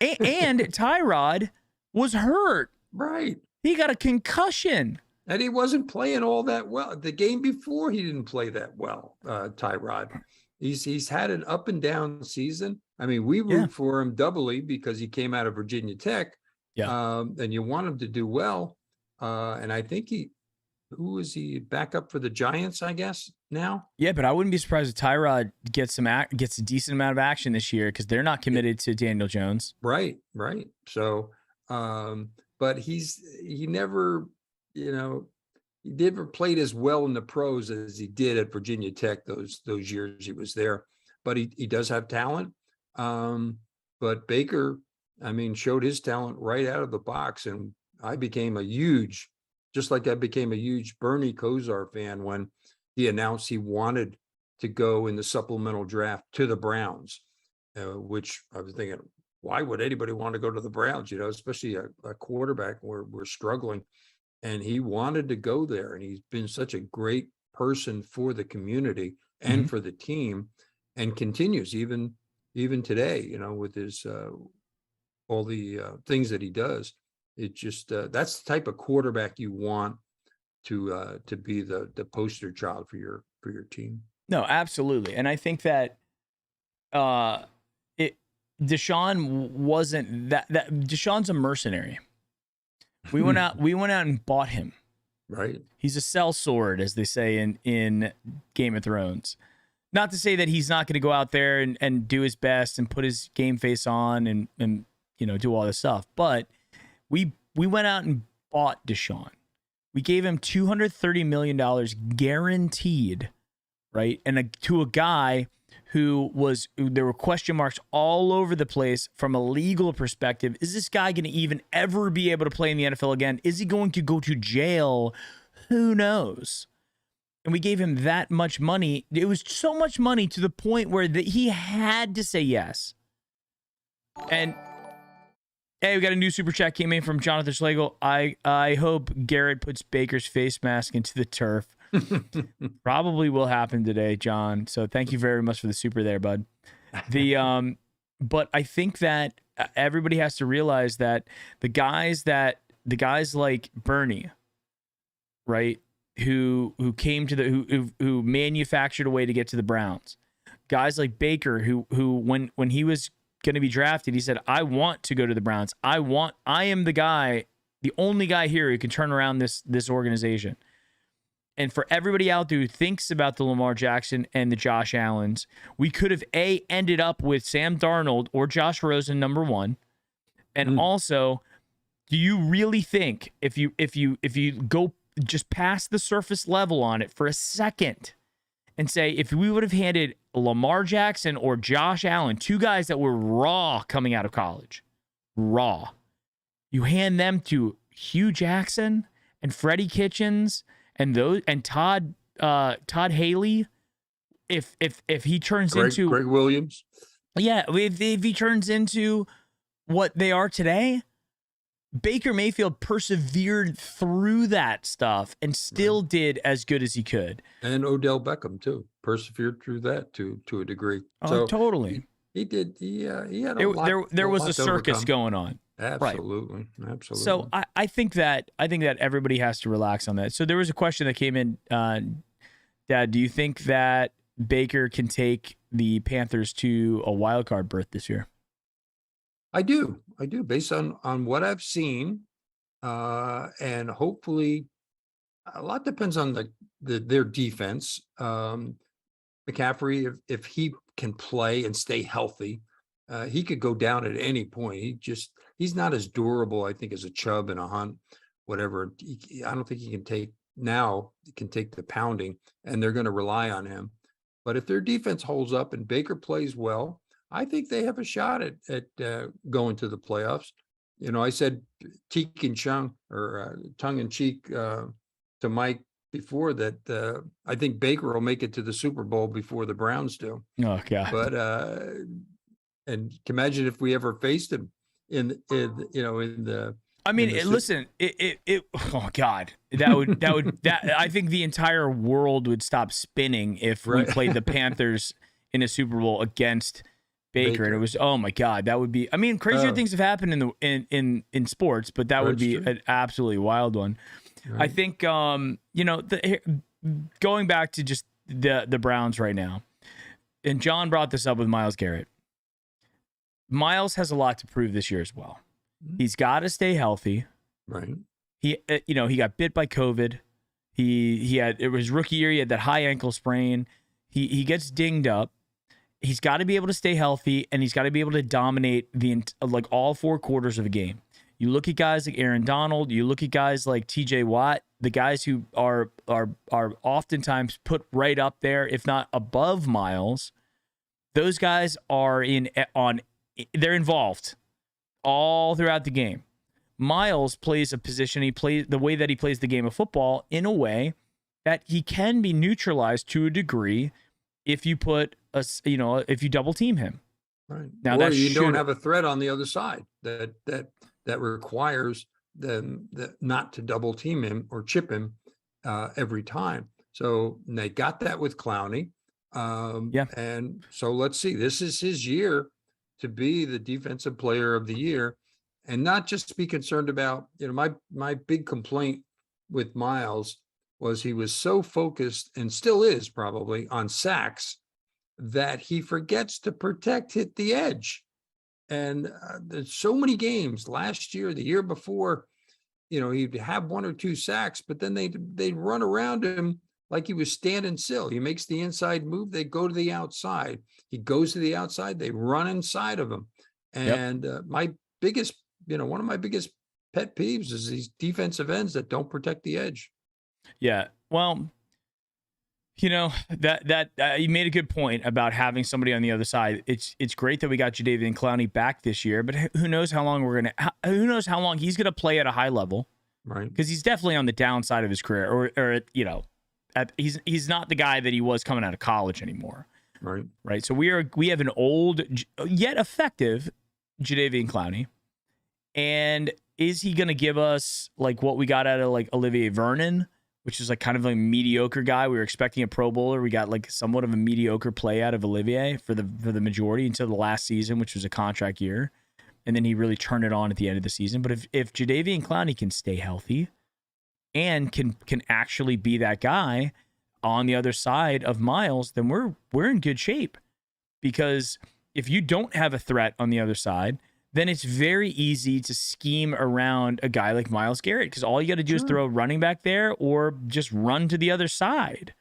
And Tyrod was hurt. Right. He got a concussion. And he wasn't playing all that well. The game before, he didn't play that well, Tyrod. He's had an up and down season. I mean, we root for him doubly because he came out of Virginia Tech. Yeah. And you want him to do well. And I think who is he back up for the Giants, I guess, now? Yeah, but I wouldn't be surprised if Tyrod gets a decent amount of action this year because they're not committed to Daniel Jones. Right. So, but he never, he never played as well in the pros as he did at Virginia Tech those years he was there. But he does have talent. But Baker, showed his talent right out of the box. And I became just like I became a huge Bernie Kosar fan when he announced he wanted to go in the supplemental draft to the Browns, which I was thinking, why would anybody want to go to the Browns, especially a quarterback where we're struggling. And he wanted to go there. And he's been such a great person for the community and for the team, and continues even today, with his all the things that he does. It just that's the type of quarterback you want to be the poster child for your team. No, absolutely. And I think that Deshaun wasn't that Deshaun's a mercenary. We went out and bought him. Right. He's a sellsword, as they say in Game of Thrones. Not to say that he's not going to go out there and do his best and put his game face on and do all this stuff. But we went out and bought Deshaun. We gave him $230 million guaranteed, right? And to a guy there were question marks all over the place from a legal perspective. Is this guy going to even ever be able to play in the NFL again? Is he going to go to jail? Who knows? and we gave him that much money. It was so much money to the point where he had to say yes. And hey, we got a new super chat came in from Jonathan Schlegel. I hope Garrett puts Baker's face mask into the turf. Probably will happen today, John. So thank you very much for the super there, bud. But I think that everybody has to realize that the guys like Bernie, right, who came to who manufactured a way to get to the Browns, guys like Baker, who when he was going to be drafted, he said, I want to go to the Browns. I am the guy, the only guy here who can turn around this organization. And for everybody out there who thinks about the Lamar Jackson and the Josh Allens, we could have ended up with Sam Darnold or Josh Rosen number 1. And also, do you really think if you go just past the surface level on it for a second and say, if we would have handed Lamar Jackson or Josh Allen, 2 guys that were raw coming out of college, you hand them to Hugh Jackson and Freddie Kitchens and Todd Haley, if he turns into Greg Williams, if he turns into what they are today, Baker Mayfield persevered through that stuff and still did as good as he could. And Odell Beckham too persevered through that to a degree. Oh, so totally. He did. He had a lot. There was a circus going on. Absolutely. Right. Absolutely. So I think that everybody has to relax on that. So there was a question that came in, Dad, do you think that Baker can take the Panthers to a wild card berth this year? I do. Based on what I've seen, and hopefully a lot depends on their defense. McCaffrey, if he can play and stay healthy, he could go down at any point. He's not as durable, I think, as a Chubb and a Hunt, whatever. I don't think he can take the pounding, and they're going to rely on him. But if their defense holds up and Baker plays well, I think they have a shot at going to the playoffs. You know, I said tongue in cheek to Mike before that. I think Baker will make it to the Super Bowl before the Browns do. Oh God! But and imagine if we ever faced him in the. I mean, listen. Oh God, I think the entire world would stop spinning if we played the Panthers in a Super Bowl against Baker, and it was, oh my God, that would be. I mean, crazier things have happened in sports, but that would be an absolutely wild one. Right. I think going back to just the Browns right now, and John brought this up with Myles Garrett. Myles has a lot to prove this year as well. He's got to stay healthy. Right. He got bit by COVID. It was rookie year. He had that high ankle sprain. He gets dinged up. He's got to be able to stay healthy, and he's got to be able to dominate all 4 quarters of a game. You look at guys like Aaron Donald. You look at guys like T.J. Watt, the guys who are oftentimes put right up there, if not above Myles. Those guys they're involved all throughout the game. Myles plays a position. He plays the way that he plays the game of football in a way that he can be neutralized to a degree if you if you double team him. Right. Now that you don't have a threat on the other side that requires them not to double team him or chip him every time. So they got that with Clowney. And so let's see. This is his year to be the defensive player of the year, and not just be concerned about, my big complaint with Myles was he was so focused, and still is probably, on sacks that he forgets to hit the edge. And there's so many games last year, the year before, he'd have 1 or 2 sacks, but then they'd run around him like he was standing still. He makes the inside move, they go to the outside. He goes to the outside, they run inside of him. And my biggest, one of my biggest pet peeves is these defensive ends that don't protect the edge. Yeah. Well, that you made a good point about having somebody on the other side. It's great that we got Jadeveon Clowney back this year, but who knows how long who knows how long he's going to play at a high level. Right. Because he's definitely on the downside of his career, or he's not the guy that he was coming out of college anymore. Right. So we have an old yet effective Jadeveon Clowney. And is he going to give us like what we got out of like Olivier Vernon, which is like kind of a mediocre guy? We were expecting a Pro Bowler. We got like somewhat of a mediocre play out of Olivier for the majority until the last season, which was a contract year. And then he really turned it on at the end of the season. But if Jadeveon Clowney can stay healthy and can actually be that guy on the other side of Miles, then we're in good shape. Because if you don't have a threat on the other side, then it's very easy to scheme around a guy like Myles Garrett, because all you got to do is throw a running back there or just run to the other side,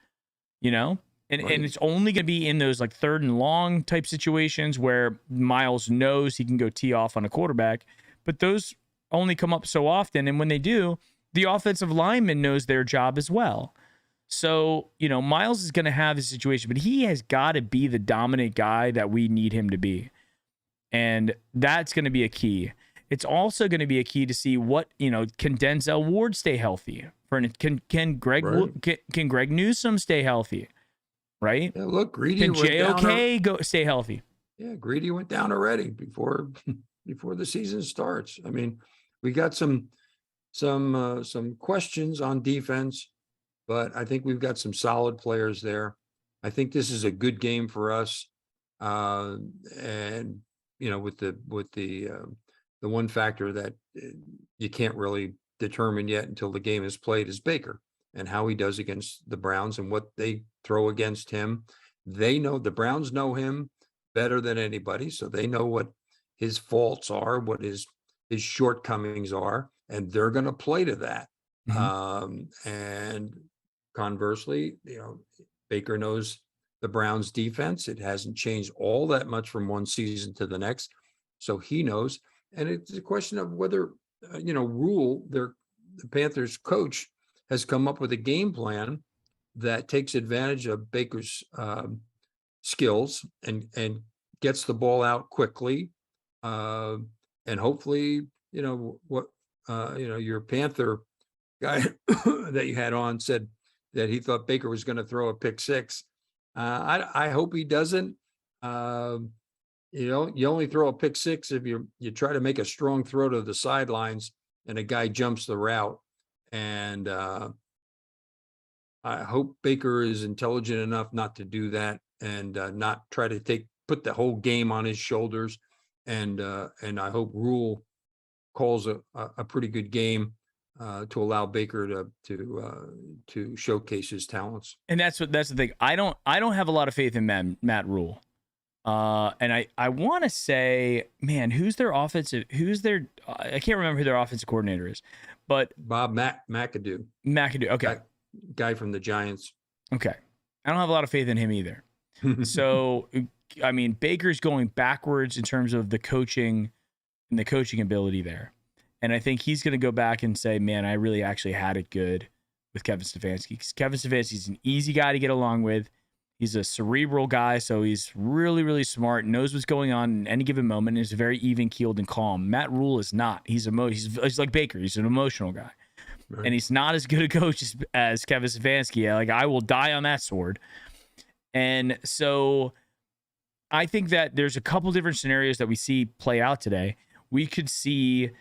And it's only going to be in those like 3rd and long type situations where Myles knows he can go tee off on a quarterback, but those only come up so often. And when they do, the offensive lineman knows their job as well. So, Myles is going to have his situation, but he has got to be the dominant guy that we need him to be. And that's going to be a key. It's also going to be a key to see what, can Denzel Ward stay healthy? Can Greg Newsome stay healthy? Right? Yeah, look, Greedy can JOK stay healthy? Yeah, Greedy went down already before the season starts. I mean, we got some questions on defense, but I think we've got some solid players there. I think this is a good game for us. And with the one factor that you can't really determine yet until the game is played is Baker and how he does against the Browns and what they throw against him. They know, the Browns know him better than anybody, so they know what his faults are, what his shortcomings are, and they're going to play to that. And conversely, Baker knows the Browns defense. It hasn't changed all that much from one season to the next. So he knows. And it's a question of whether, Rule, the Panthers coach, has come up with a game plan that takes advantage of Baker's skills and gets the ball out quickly. And hopefully, your Panther guy that you had on said that he thought Baker was going to throw a pick six. I hope he doesn't. You only throw a pick six if you try to make a strong throw to the sidelines and a guy jumps the route. And I hope Baker is intelligent enough not to do that and not try to put the whole game on his shoulders. And I hope Rule calls a pretty good game to allow Baker to showcase his talents. And that's the thing. I don't have a lot of faith in Matt Rule. And I want to say, man, I can't remember who their offensive coordinator is, but Bob McAdoo. Okay. Guy from the Giants. Okay. I don't have a lot of faith in him either. So, I mean, Baker's going backwards in terms of the coaching and the coaching ability there. And I think he's going to go back and say, man, I really actually had it good with Kevin Stefanski. Because Kevin Stefanski's an easy guy to get along with. He's a cerebral guy, so he's really, really smart, knows what's going on in any given moment, and is very even-keeled and calm. Matt Rule is not. He's like Baker. He's an emotional guy. Right. And he's not as good a coach as Kevin Stefanski. Like, I will die on that sword. And so I think that there's a couple different scenarios that we see play out today. We could see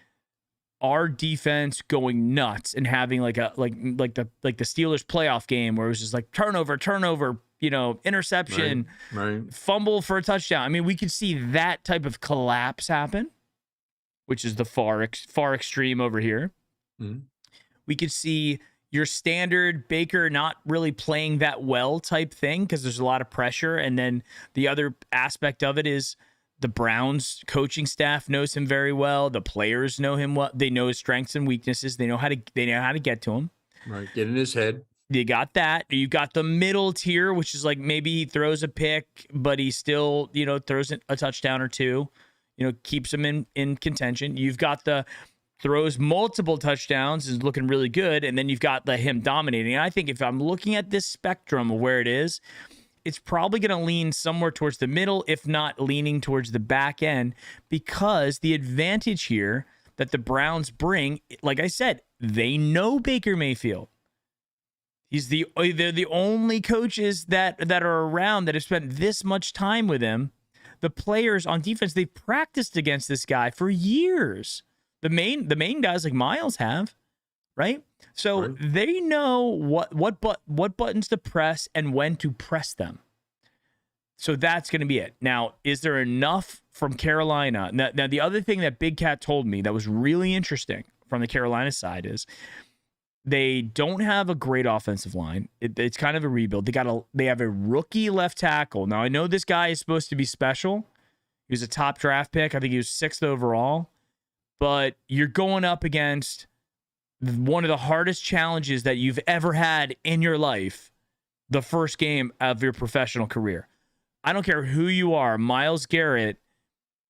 our defense going nuts and having like the Steelers playoff game where it was just like turnover, interception, right. Fumble for a touchdown. I mean, we could see that type of collapse happen, which is the far extreme over here. Mm-hmm. We could see your standard Baker not really playing that well type thing because there's a lot of pressure. And then the other aspect of it is the Browns coaching staff knows him very well. The players know him well. They know his strengths and weaknesses. They know how to get to him. Right. Get in his head. You got that. You got the middle tier, which is like maybe he throws a pick, but he still, throws a touchdown or two, keeps him in contention. You've got the throws multiple touchdowns, is looking really good. And then you've got him dominating. And I think if I'm looking at this spectrum of where it is, it's probably going to lean somewhere towards the middle, if not leaning towards the back end, because the advantage here that the Browns bring, like I said, they know Baker Mayfield. They're the only coaches that are around that have spent this much time with him. The players on defense, they've practiced against this guy for years. The main guys like Miles have, right? So they know what buttons to press and when to press them. So that's going to be it. Now, is there enough from Carolina? Now, the other thing that Big Cat told me that was really interesting from the Carolina side is they don't have a great offensive line. It's kind of a rebuild. They have a rookie left tackle. Now, I know this guy is supposed to be special. He was a top draft pick. I think he was 6th overall. But you're going up against one of the hardest challenges that you've ever had in your life, the first game of your professional career. I don't care who you are. Myles Garrett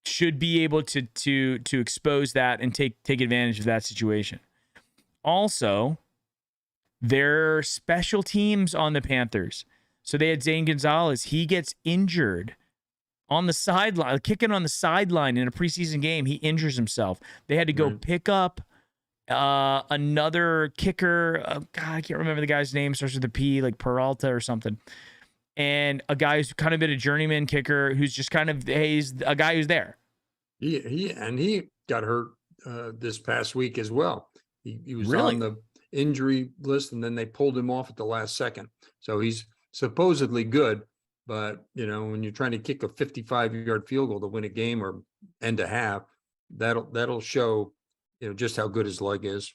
should be able to expose that and take advantage of that situation. Also, their special teams on the Panthers. So they had Zane Gonzalez. He gets injured on the sideline, kicking on the sideline in a preseason game. He injures himself. They had to go pick up another kicker. God, I can't remember the guy's name. Starts with a P, like Peralta or something. And a guy who's kind of been a journeyman kicker who's just kind of, hey, he's a guy who's there. He got hurt this past week as well. He was really? On the injury list, and then they pulled him off at the last second. So he's supposedly good, but when you're trying to kick a 55-yard field goal to win a game or end a half, that'll show just how good his leg is.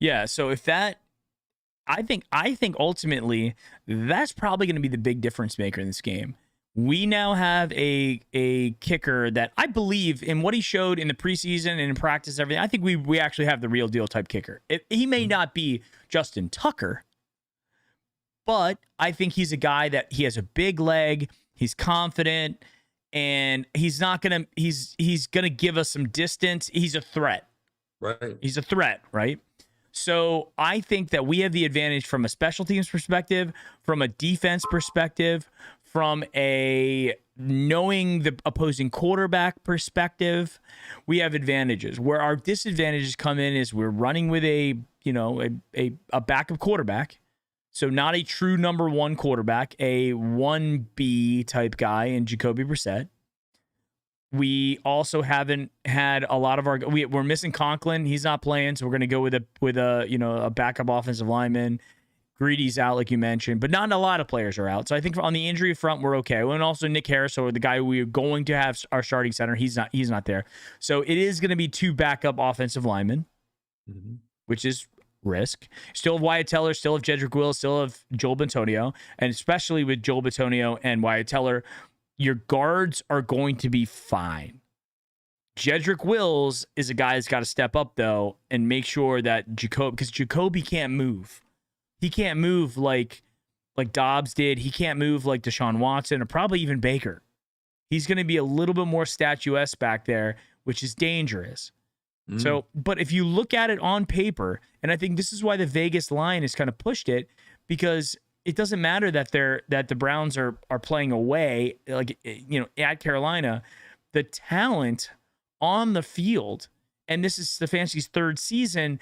Yeah. So if that. I think ultimately that's probably going to be the big difference maker in this game. We now have a kicker that I believe in what he showed in the preseason and in practice, everything. I think we actually have the real deal type kicker. He may not be Justin Tucker, but I think he's a guy that he has a big leg. He's confident, and he's gonna give us some distance. He's a threat. Right. He's a threat, right? So I think that we have the advantage from a special teams perspective, from a defense perspective, from a knowing the opposing quarterback perspective. We have advantages. Where our disadvantages come in is we're running with a backup quarterback. So not a true number one quarterback, a 1B type guy in Jacoby Brissett. We also haven't had a lot of we're missing Conklin. He's not playing, so we're going to go with a backup offensive lineman. Greedy's out, like you mentioned, but not a lot of players are out. So I think on the injury front, we're okay. And also Nick Harris, or the guy we're going to have our starting center, he's not there. So it is going to be 2 backup offensive linemen, which is risk. Still have Wyatt Teller, still have Jedrick Wills, still have Joel Bitonio, and especially with Joel Bitonio and Wyatt Teller, your guards are going to be fine. Jedrick Wills is a guy that's got to step up, though, and make sure that because Jacoby can't move. He can't move like Dobbs did. He can't move like Deshaun Watson or probably even Baker. He's going to be a little bit more statuesque back there, which is dangerous. So, but if you look at it on paper, and I think this is why the Vegas line has kind of pushed it, because it doesn't matter that the Browns are playing away, at Carolina. The talent on the field, and this is Stefanski's 3rd season.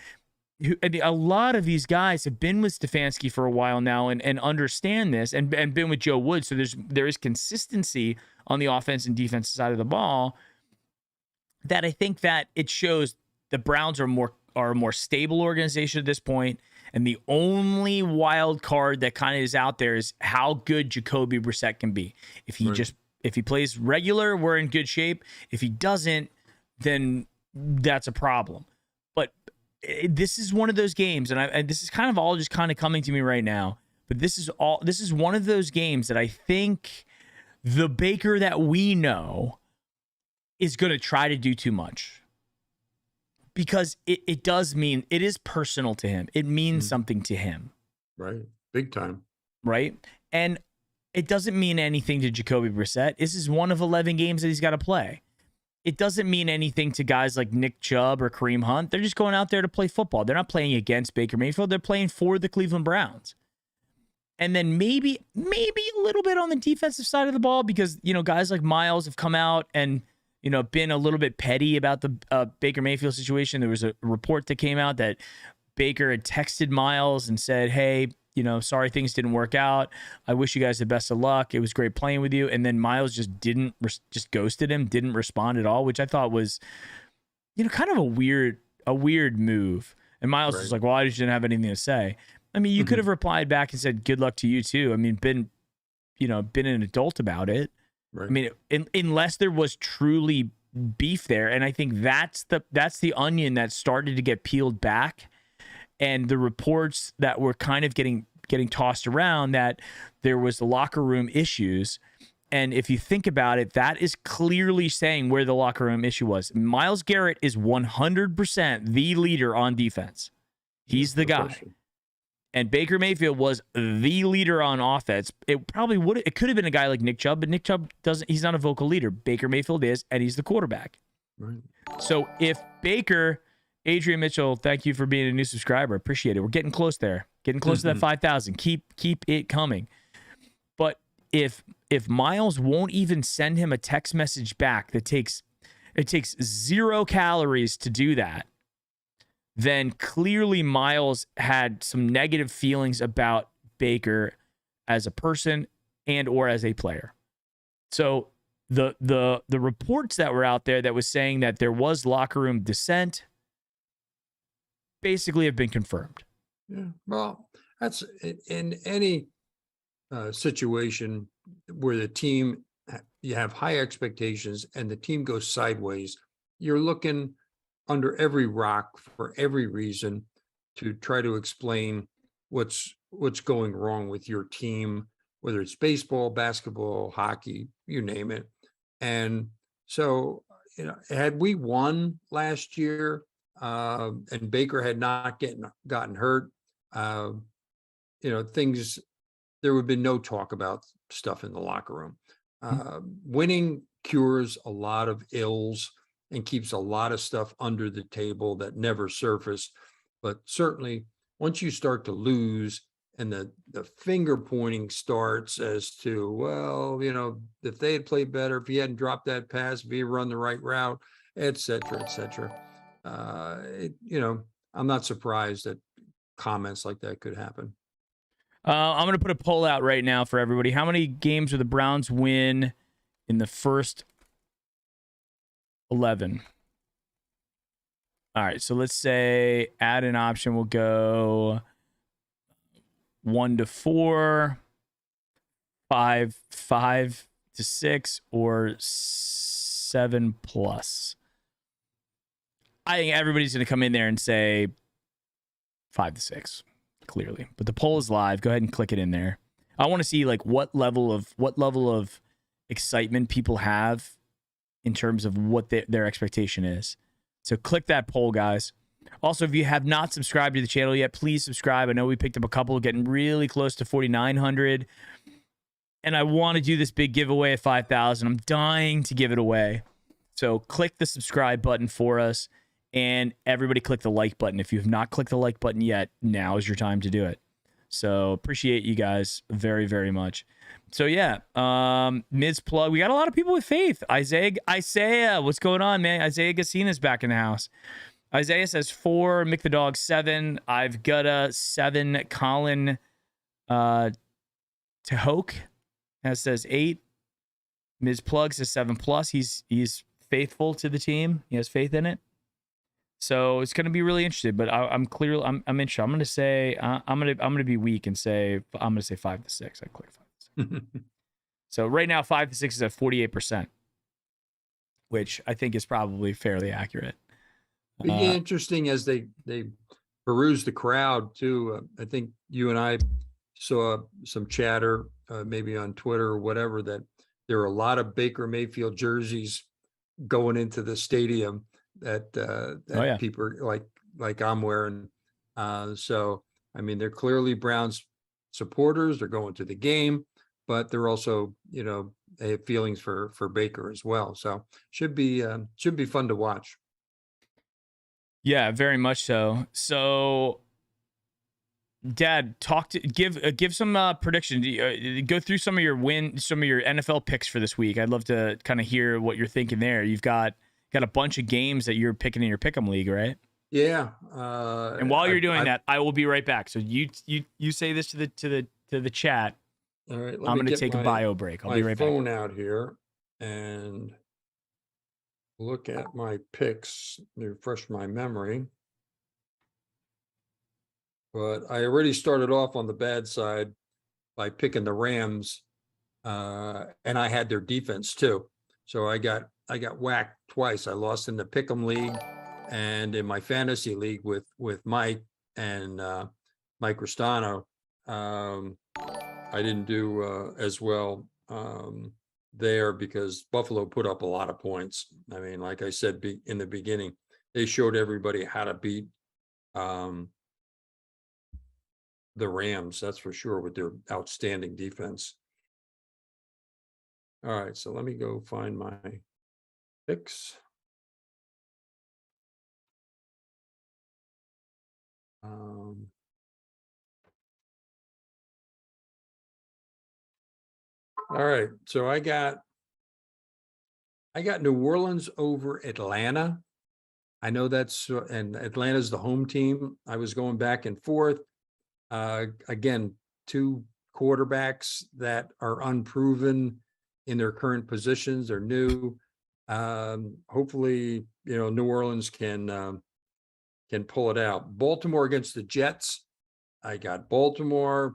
A lot of these guys have been with Stefanski for a while now and understand this, and been with Joe Woods. So there is consistency on the offense and defensive side of the ball. That I think that it shows the Browns are a more stable organization at this point. And the only wild card that kind of is out there is how good Jacoby Brissett can be. If he plays regular, we're in good shape. If he doesn't, then that's a problem. But this is one of those games, and this is kind of all just kind of coming to me right now. But this is one of those games that I think the Baker that we know is going to try to do too much. Because it does mean, it is personal to him. It means something to him. Right. Big time. Right. And it doesn't mean anything to Jacoby Brissett. This is one of 11 games that he's got to play. It doesn't mean anything to guys like Nick Chubb or Kareem Hunt. They're just going out there to play football. They're not playing against Baker Mayfield. They're playing for the Cleveland Browns. And then maybe a little bit on the defensive side of the ball, because, guys like Miles have come out and, been a little bit petty about the Baker Mayfield situation. There was a report that came out that Baker had texted Miles and said, hey, sorry things didn't work out. I wish you guys the best of luck. It was great playing with you. And then Miles just just ghosted him, didn't respond at all, which I thought was, kind of a weird move. And Miles was like, well, I just didn't have anything to say. I mean, you could have replied back and said, good luck to you too. I mean, been an adult about it. Right. I mean, unless there was truly beef there. And I think that's the onion that started to get peeled back. And the reports that were kind of getting tossed around that there was the locker room issues. And if you think about it, that is clearly saying where the locker room issue was. Myles Garrett is 100% the leader on defense. He's the guy. And Baker Mayfield was the leader on offense. It could have been a guy like Nick Chubb, but Nick Chubb he's not a vocal leader. Baker Mayfield is, and he's the quarterback. Right. So if Baker, Adrian Mitchell, thank you for being a new subscriber. Appreciate it. We're getting close there. Getting close to that 5,000. Keep it coming. But if Miles won't even send him a text message back it takes 0 calories to do that, then clearly Miles had some negative feelings about Baker as a person and or as a player. So the reports that were out there that was saying that there was locker room dissent basically have been confirmed. Yeah, well, that's in any situation where the team, you have high expectations and the team goes sideways, you're looking under every rock for every reason to try to explain what's going wrong with your team, whether it's baseball, basketball, hockey, you name it. And so, had we won last year and Baker had not gotten hurt, things, there would have been no talk about stuff in the locker room. Winning cures a lot of ills and keeps a lot of stuff under the table that never surfaced. But certainly once you start to lose and the finger pointing starts as to, well, if they had played better, if he hadn't dropped that pass, if he had run the right route, et cetera, I'm not surprised that comments like that could happen. I'm going to put a poll out right now for everybody. How many games will the Browns win in the first 11? All right, so let's say add an option. We'll go 1-4, 5-6, or 7+. I think everybody's going to come in there and say 5-6, clearly. But the poll is live. Go ahead and click it in there. I want to see what level of excitement people have in terms of what their expectation is. So click that poll, guys. Also, if you have not subscribed to the channel yet, please subscribe. I know we picked up a couple, getting really close to 4,900. And I want to do this big giveaway at 5,000. I'm dying to give it away. So click the subscribe button for us. And everybody click the like button. If you have not clicked the like button yet, now is your time to do it. So appreciate you guys very, very much. So yeah, Miz plug. We got a lot of people with faith. Isaiah, what's going on, man? Isaiah Gassina's back in the house. Isaiah says 4, Mick the Dog 7. I've got a 7. Colin Tehoke says 8. Miz plug says 7+. He's faithful to the team. He has faith in it. So it's going to be really interesting, but I'm interested. I'm going to say I'm going to be weak and say 5-6. I click 5-6. So right now 5-6 is at 48%, which I think is probably fairly accurate. Interesting as they peruse the crowd too. I think you and I saw some chatter, maybe on Twitter or whatever, that there are a lot of Baker Mayfield jerseys going into the stadium that people are like I'm wearing. So, I mean, they're clearly Browns supporters. They're going to the game, but they're also, they have feelings for Baker as well. So should be fun to watch. Yeah, very much so. So, Dad, give some prediction. Go through some of your NFL picks for this week. I'd love to kind of hear what you're thinking there. You've got a bunch of games that you're picking in your pick'em league, right? Yeah. And while you're doing that, I will be right back. So you say this to the chat. All right. I'm going to take a bio break. I'll be right back. My phone out here and look at my picks, refresh my memory. But I already started off on the bad side by picking the Rams, and I had their defense too. So I got whacked twice. I lost in the Pick'em League and in my fantasy league with Mike and Mike Ristano. I didn't do as well there because Buffalo put up a lot of points. I mean, like I said in the beginning, they showed everybody how to beat the Rams, that's for sure, with their outstanding defense. All right, so let me go find my picks. All right, so I got New Orleans over Atlanta. I know that's and Atlanta's the home team. I was going back and forth. Again, two quarterbacks that are unproven in their current positions. They're new. Hopefully, New Orleans can pull it out. Baltimore against the Jets. I got Baltimore.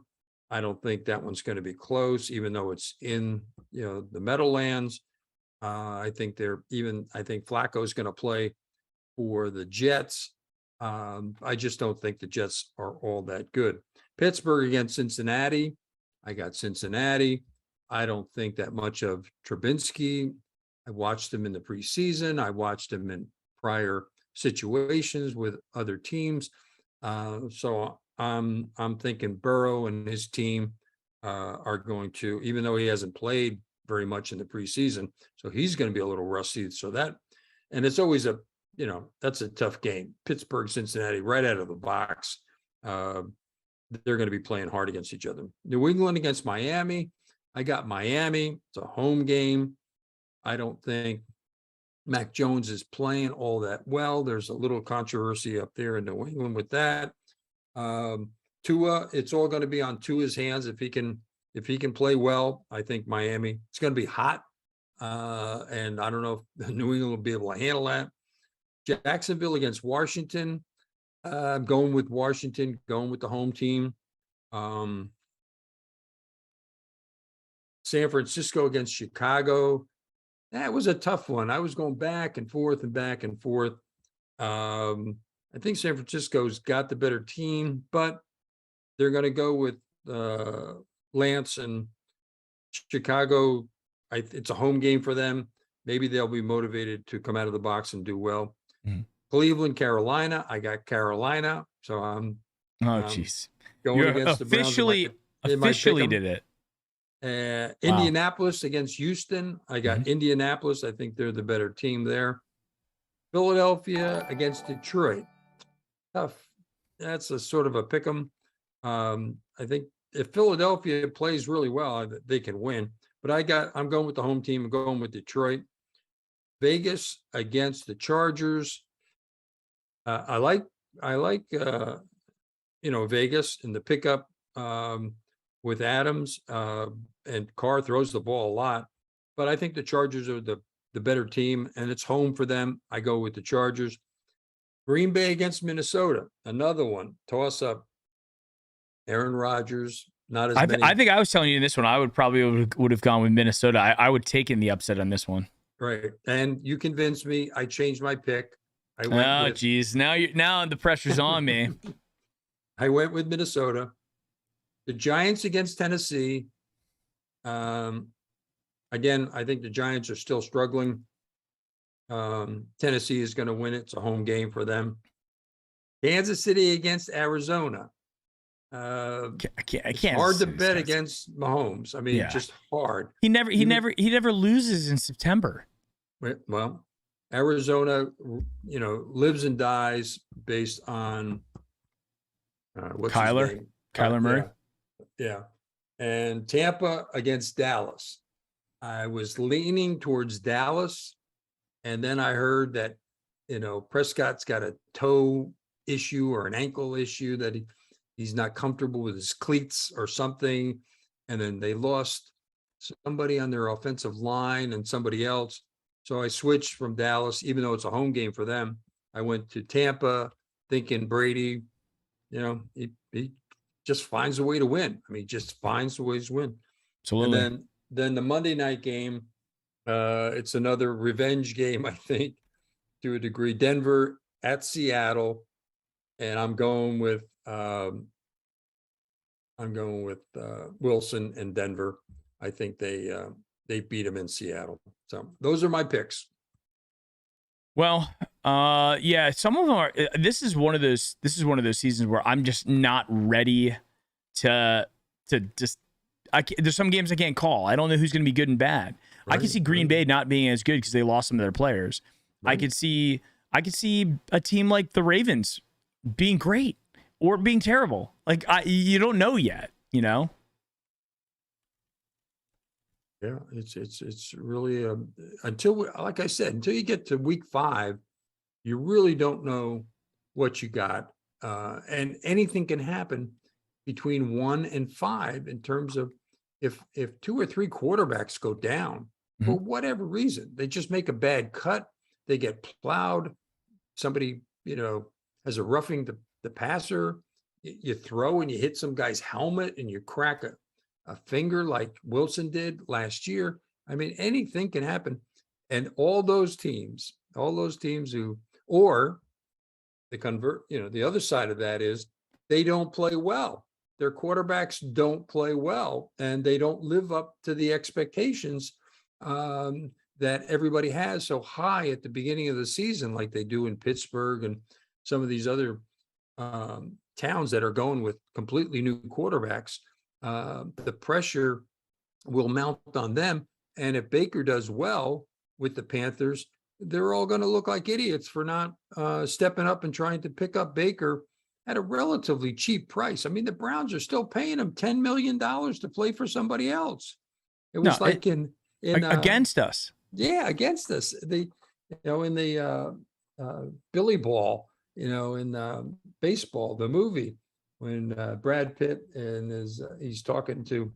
I don't think that one's going to be close, even though it's in the Meadowlands. I think Flacco is going to play for the Jets. I just don't think the Jets are all that good. Pittsburgh against Cincinnati. I got Cincinnati. I don't think that much of Trubinsky. I watched him in the preseason. I watched him in prior situations with other teams. So I'm thinking Burrow and his team are going to, even though he hasn't played very much in the preseason, so he's going to be a little rusty. So and it's always that's a tough game. Pittsburgh, Cincinnati, right out of the box. They're going to be playing hard against each other. New England against Miami. I got Miami. It's a home game. I don't think Mac Jones is playing all that well. There's a little controversy up there in New England with that. Tua, it's all going to be on Tua's hands if he can play well. I think Miami, it's going to be hot. And I don't know if New England will be able to handle that. Jacksonville against Washington. I'm going with Washington, going with the home team. San Francisco against Chicago. That was a tough one. I was going back and forth and back and forth. I think San Francisco's got the better team, but they're going to go with Lance, and Chicago. It's a home game for them. Maybe they'll be motivated to come out of the box and do well. Cleveland, Carolina. I got Carolina, so I'm jeez, going against the Browns. Officially did it. Indianapolis against Houston. I got Indianapolis. I think they're the better team there. Philadelphia against Detroit. Tough. That's a sort of a pick 'em. I think if Philadelphia plays really well, they can win. But I'm going with the home team. I'm going with Detroit. Vegas against the Chargers. I like Vegas in the pickup with Adams, and Carr throws the ball a lot, but I think the Chargers are the better team, and it's home for them. I go with the Chargers. Green Bay against Minnesota, another one, toss up. Aaron Rodgers, not as many. I think I was telling you in this one, I would probably would have gone with Minnesota. I would take in the upset on this one. Right, and you convinced me. I changed my pick. Geez, now the pressure's on me. I went with Minnesota. The Giants against Tennessee. Again, I think the Giants are still struggling. Tennessee is going to win it. It's a home game for them. Kansas City against Arizona. I can't. It's hard to bet against Mahomes. I mean, just hard. He never loses in September. Well, Arizona, lives and dies based on what's Kyler? his name? Kyler Murray. Yeah. And Tampa against Dallas. I was leaning towards Dallas, and then I heard that Prescott's got a toe issue or an ankle issue that he's not comfortable with his cleats or something. And then they lost somebody on their offensive line and somebody else. So I switched from Dallas, even though it's a home game for them. I went to Tampa thinking Brady, he just finds a way to win. I mean, just finds a way to win. Absolutely. And then the Monday night game, it's another revenge game, I think, to a degree. Denver at Seattle, and I'm going with Wilson and Denver. I think they beat them in Seattle. So those are my picks. Well, yeah, some of them are. This is one of those seasons where I'm just not ready to just. There's some games I can't call. I don't know who's going to be good and bad. Right, I can see Green Bay not being as good because they lost some of their players. Right. I could see a team like the Ravens being great or being terrible. Like you don't know yet, Yeah, it's really like I said, until you get to week 5, you really don't know what you got, and anything can happen between 1 and 5 in terms of if 2 or 3 quarterbacks go down for whatever reason, they just make a bad cut, they get plowed, somebody has a roughing the passer, you throw and you hit some guy's helmet and you crack a finger like Wilson did last year. I mean, anything can happen. And all those teams who, or they convert, the other side of that is they don't play well. Their quarterbacks don't play well, and they don't live up to the expectations that everybody has so high at the beginning of the season, like they do in Pittsburgh and some of these other towns that are going with completely new quarterbacks. The pressure will mount on them. And if Baker does well with the Panthers, they're all going to look like idiots for not stepping up and trying to pick up Baker at a relatively cheap price. I mean, the Browns are still paying him $10 million to play for somebody else. It was against us. Yeah, against us. In the Billy Ball, in baseball, the movie, when Brad Pitt and he's talking to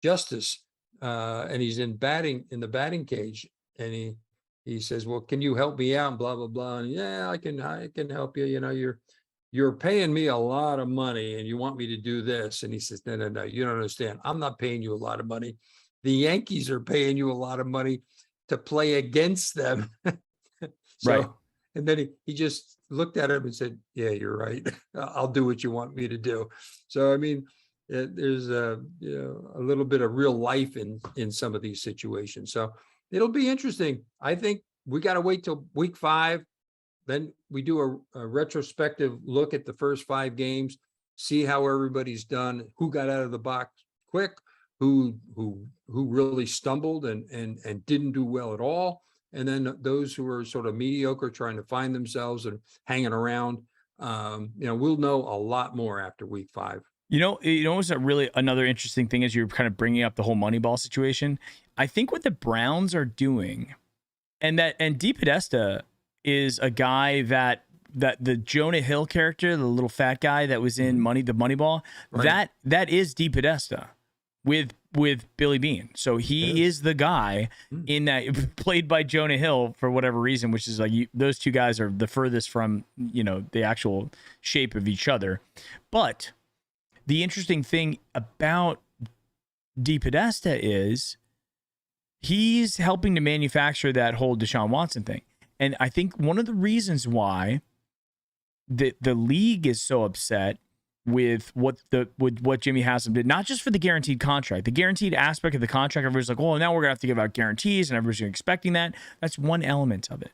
Justice, and he's in the batting cage, and he says, "Well, can you help me out?" And blah blah blah. And yeah, I can help you. You're paying me a lot of money, and you want me to do this. And he says, "No, you don't understand. I'm not paying you a lot of money. The Yankees are paying you a lot of money to play against them." Right. And then he just looked at him and said, "Yeah, you're right. I'll do what you want me to do." So, I mean, there's a little bit of real life in some of these situations. So it'll be interesting. I think we got to wait till week 5. Then we do a retrospective look at the first 5 games, see how everybody's done, who got out of the box quick, who really stumbled and didn't do well at all. And then those who are sort of mediocre, trying to find themselves and hanging around, we'll know a lot more after week 5. What's really another interesting thing is you're kind of bringing up the whole Moneyball situation. I think what the Browns are doing, and DePodesta is a guy that the Jonah Hill character, the little fat guy that was in the Moneyball, right. that is DePodesta with Billy Beane. So he is the guy in that, played by Jonah Hill for whatever reason, which is like those two guys are the furthest from the actual shape of each other. But the interesting thing about DePodesta is he's helping to manufacture that whole Deshaun Watson thing. And I think one of the reasons why the league is so upset with what Jimmy Haslam did, not just for the guaranteed contract, the guaranteed aspect of the contract, everybody's like, oh, now we're gonna have to give out guarantees and everybody's expecting that. That's one element of it.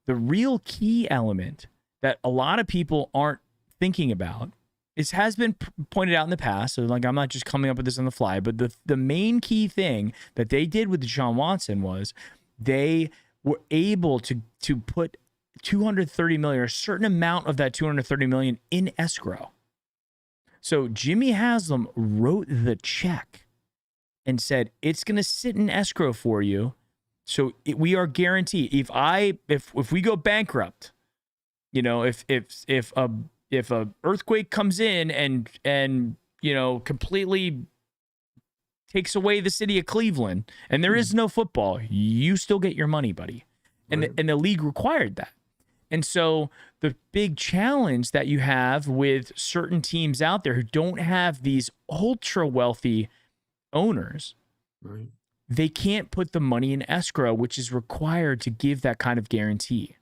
The real key element that a lot of people aren't thinking about, it has been pointed out in the past, so like I'm not just coming up with this on the fly, but the main key thing that they did with Deshaun Watson was they were able to put $230 million, or a certain amount of that $230 million, in escrow. So Jimmy Haslam wrote the check and said, it's going to sit in escrow for you So we are guaranteed. If we go bankrupt, you know, if a earthquake comes in and you know, completely takes away the city of Cleveland and there is no football, you still get your money, buddy. And Right. the league required that. And so the big challenge that you have with certain teams out there who don't have these ultra wealthy owners, Right. they can't put the money in escrow, which is required to give that kind of guarantee.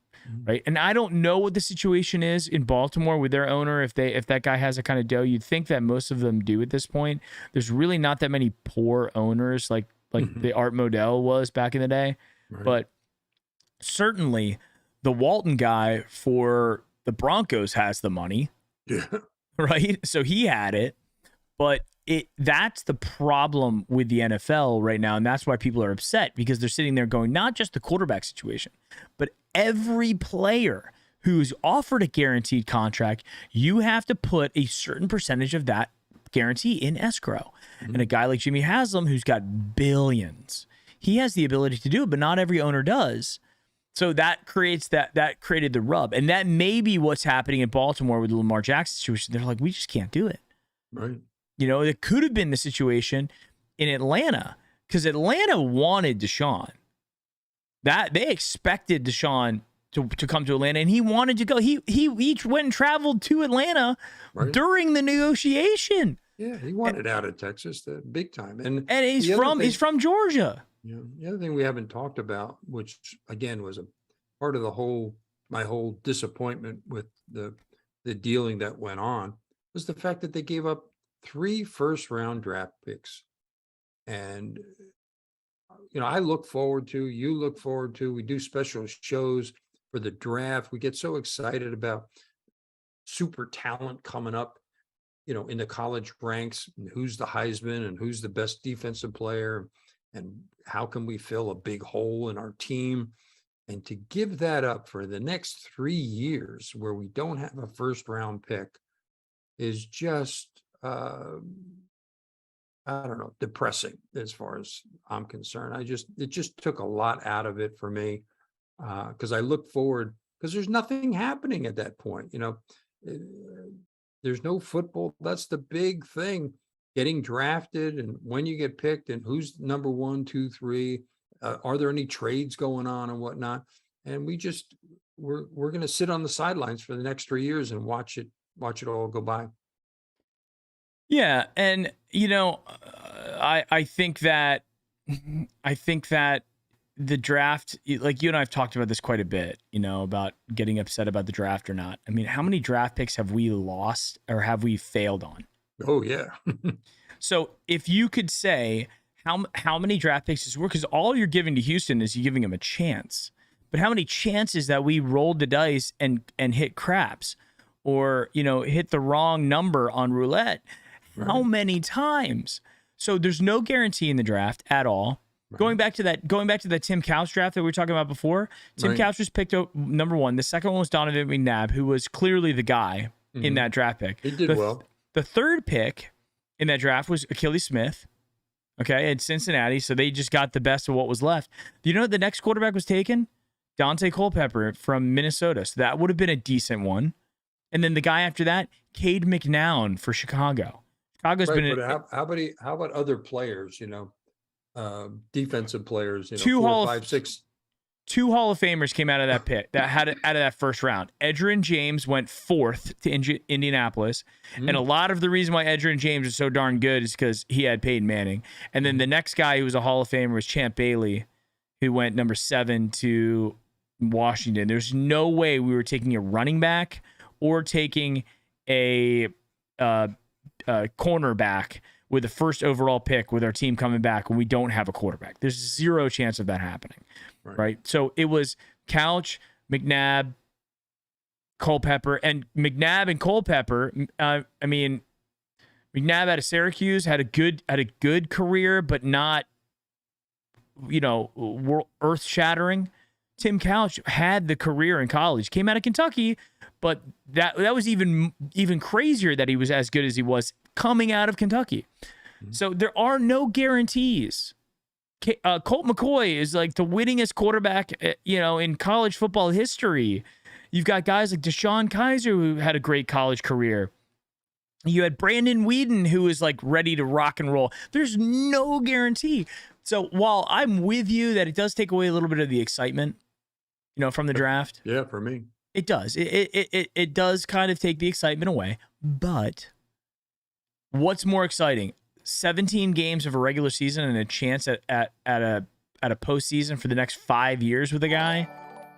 Right. And I don't know what the situation is in Baltimore with their owner. If that guy has a kind of dough, you'd think that most of them do at this point. There's really not that many poor owners like the Art Modell was back in the day. Right. But certainly the Walton guy for the Broncos has the money. Yeah. Right. So he had it. But that's the problem with the NFL right now. And that's why people are upset, because they're sitting there going, not just the quarterback situation, but every player who's offered a guaranteed contract, you have to put a certain percentage of that guarantee in escrow. And a guy like Jimmy Haslam, who's got billions, he has the ability to do it, but not every owner does. So that created the rub. And that may be what's happening in Baltimore with the Lamar Jackson situation. They're like, we just can't do it. Right. You know, it could have been the situation in Atlanta, because Atlanta wanted Deshaun. That they expected Deshaun to come to Atlanta, and he wanted to go. He each went and traveled to Atlanta during the negotiation. Yeah, he wanted out of Texas, the big time, and he's from Georgia. Yeah, the other thing we haven't talked about, which again was a part of my whole disappointment with the dealing that went on, was the fact that they gave up 3 first-round draft picks. And you know, you look forward to, we do special shows for the draft. We get so excited about super talent coming up, you know, in the college ranks, and who's the Heisman and who's the best defensive player, and how can we fill a big hole in our team. And to give that up for the next 3 years where we don't have a first round pick is just, I don't know, depressing as far as I'm concerned. It just took a lot out of it for me, because I look forward, because there's nothing happening at that point. You know, there's no football. That's the big thing, getting drafted and when you get picked and who's number 1, 2, 3. Are there any trades going on and whatnot? And we're going to sit on the sidelines for the next 3 years and watch it all go by. Yeah, and you know, I think that the draft, like you and I have talked about this quite a bit, you know, about getting upset about the draft or not. I mean, how many draft picks have we lost or have we failed on? Oh yeah. So if you could say how many draft picks is worth, because all you're giving to Houston is you're giving them a chance, but how many chances that we rolled the dice and hit craps, or you know, hit the wrong number on roulette? How many times? So there's no guarantee in the draft at all. Right. Going back to that Tim Couch draft that we were talking about before, Tim Couch was picked up number 1. The second one was Donovan McNabb, who was clearly the guy in that draft pick. He did well. The third pick in that draft was Achilles Smith. Okay, at Cincinnati, so they just got the best of what was left. Do you know the next quarterback was taken? Dante Culpepper from Minnesota. So that would have been a decent one. And then the guy after that, Cade McNown for Chicago. Chicago's been. How about other players? You know, defensive players. You know, 2 4, 5, 6. 2 Hall of Famers came out of that pit that had out of that first round. Edgerrin James went 4th to Indianapolis, and a lot of the reason why Edgerrin James is so darn good is because he had Peyton Manning. And then the next guy who was a Hall of Famer was Champ Bailey, who went number 7 to Washington. There's no way we were taking a running back or taking a cornerback with the first overall pick with our team coming back when we don't have a quarterback. There's 0 chance of that happening. Right. So it was Couch, McNabb, Culpepper, and McNabb and Culpepper. I mean, McNabb out of Syracuse had a good career, but not, you know, earth shattering. Tim Couch had the career in college, came out of Kentucky, but that was even crazier that he was as good as he was coming out of Kentucky. So there are no guarantees Colt McCoy is like the winningest quarterback, in college football history. You've got guys like Deshaun Kaiser, who had a great college career. You had Brandon Whedon, who is like ready to rock and roll. There's no guarantee. So while I'm with you that it does take away a little bit of the excitement, from the draft. Yeah, for me. It does. It does kind of take the excitement away. But what's more exciting? 17 games of a regular season and a chance at a postseason for the next 5 years with a guy,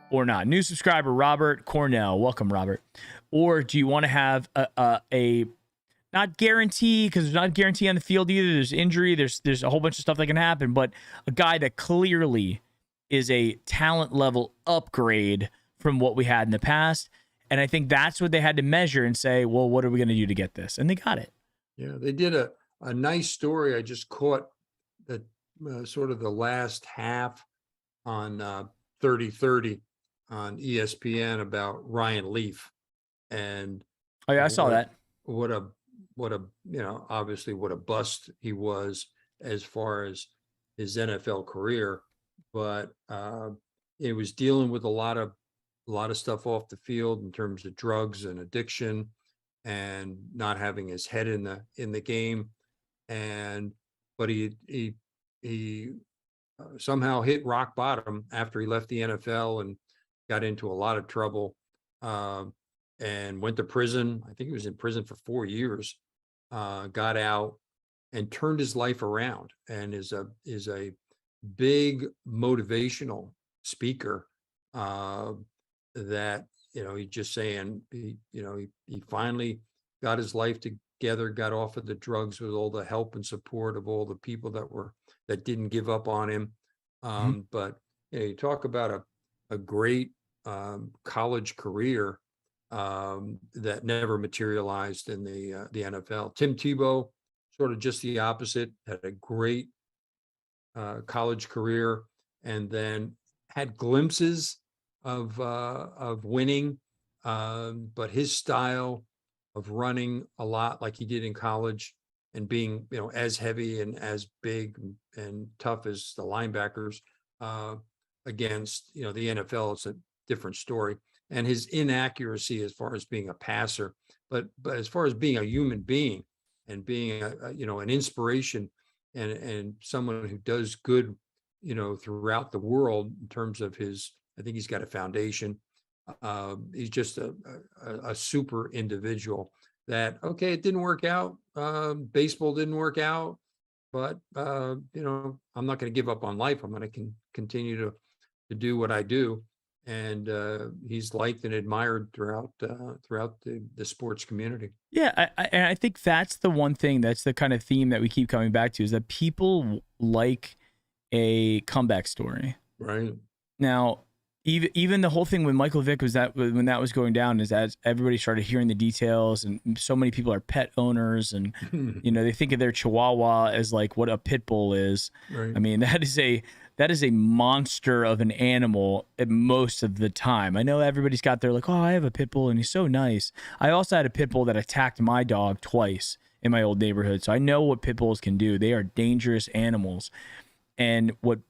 or not? New subscriber Robert Cornell, welcome Robert. Or do you want to have a not guarantee, because there's not a guarantee on the field either. There's injury. There's a whole bunch of stuff that can happen, but a guy that clearly is a talent level upgrade from what we had in the past. And I think that's what they had to measure and say, well, what are we going to do to get this? And they got it. Yeah, they did a nice story. I just caught that sort of the last half on 30-30 on ESPN about Ryan Leaf. And oh yeah, I saw that. What a obviously what a bust he was as far as his NFL career, but it was dealing with a lot of stuff off the field in terms of drugs and addiction and not having his head in the game. But he somehow hit rock bottom after he left the NFL and got into a lot of trouble, and went to prison. I think he was in prison for 4 years, got out and turned his life around, and is a big motivational speaker, that, he's just saying, he finally got his life together, got off of the drugs with all the help and support of all the people that didn't give up on him. But you talk about a great college career that never materialized in the NFL. Tim Tebow, sort of just the opposite, had a great college career and then had glimpses of winning, but his style of running a lot like he did in college and being as heavy and as big and tough as the linebackers against the NFL, it's a different story. And his inaccuracy as far as being a passer, but as far as being a human being and being an inspiration and someone who does good throughout the world in terms of I think he's got a foundation. He's just a super individual that, okay, it didn't work out. Baseball didn't work out, but I'm not going to give up on life. I'm going to continue to do what I do. And he's liked and admired throughout the sports community. Yeah, I think that's the one thing, that's the kind of theme that we keep coming back to, is that people like a comeback story. Right. Now, even the whole thing with Michael Vick was that when that was going down, is as everybody started hearing the details, and so many people are pet owners, and they think of their Chihuahua as like what a pit bull is. Right. I mean, that is a monster of an animal at most of the time. I know everybody's got their like, oh, I have a pit bull and he's so nice. I also had a pit bull that attacked my dog twice in my old neighborhood, so I know what pit bulls can do. They are dangerous animals, and what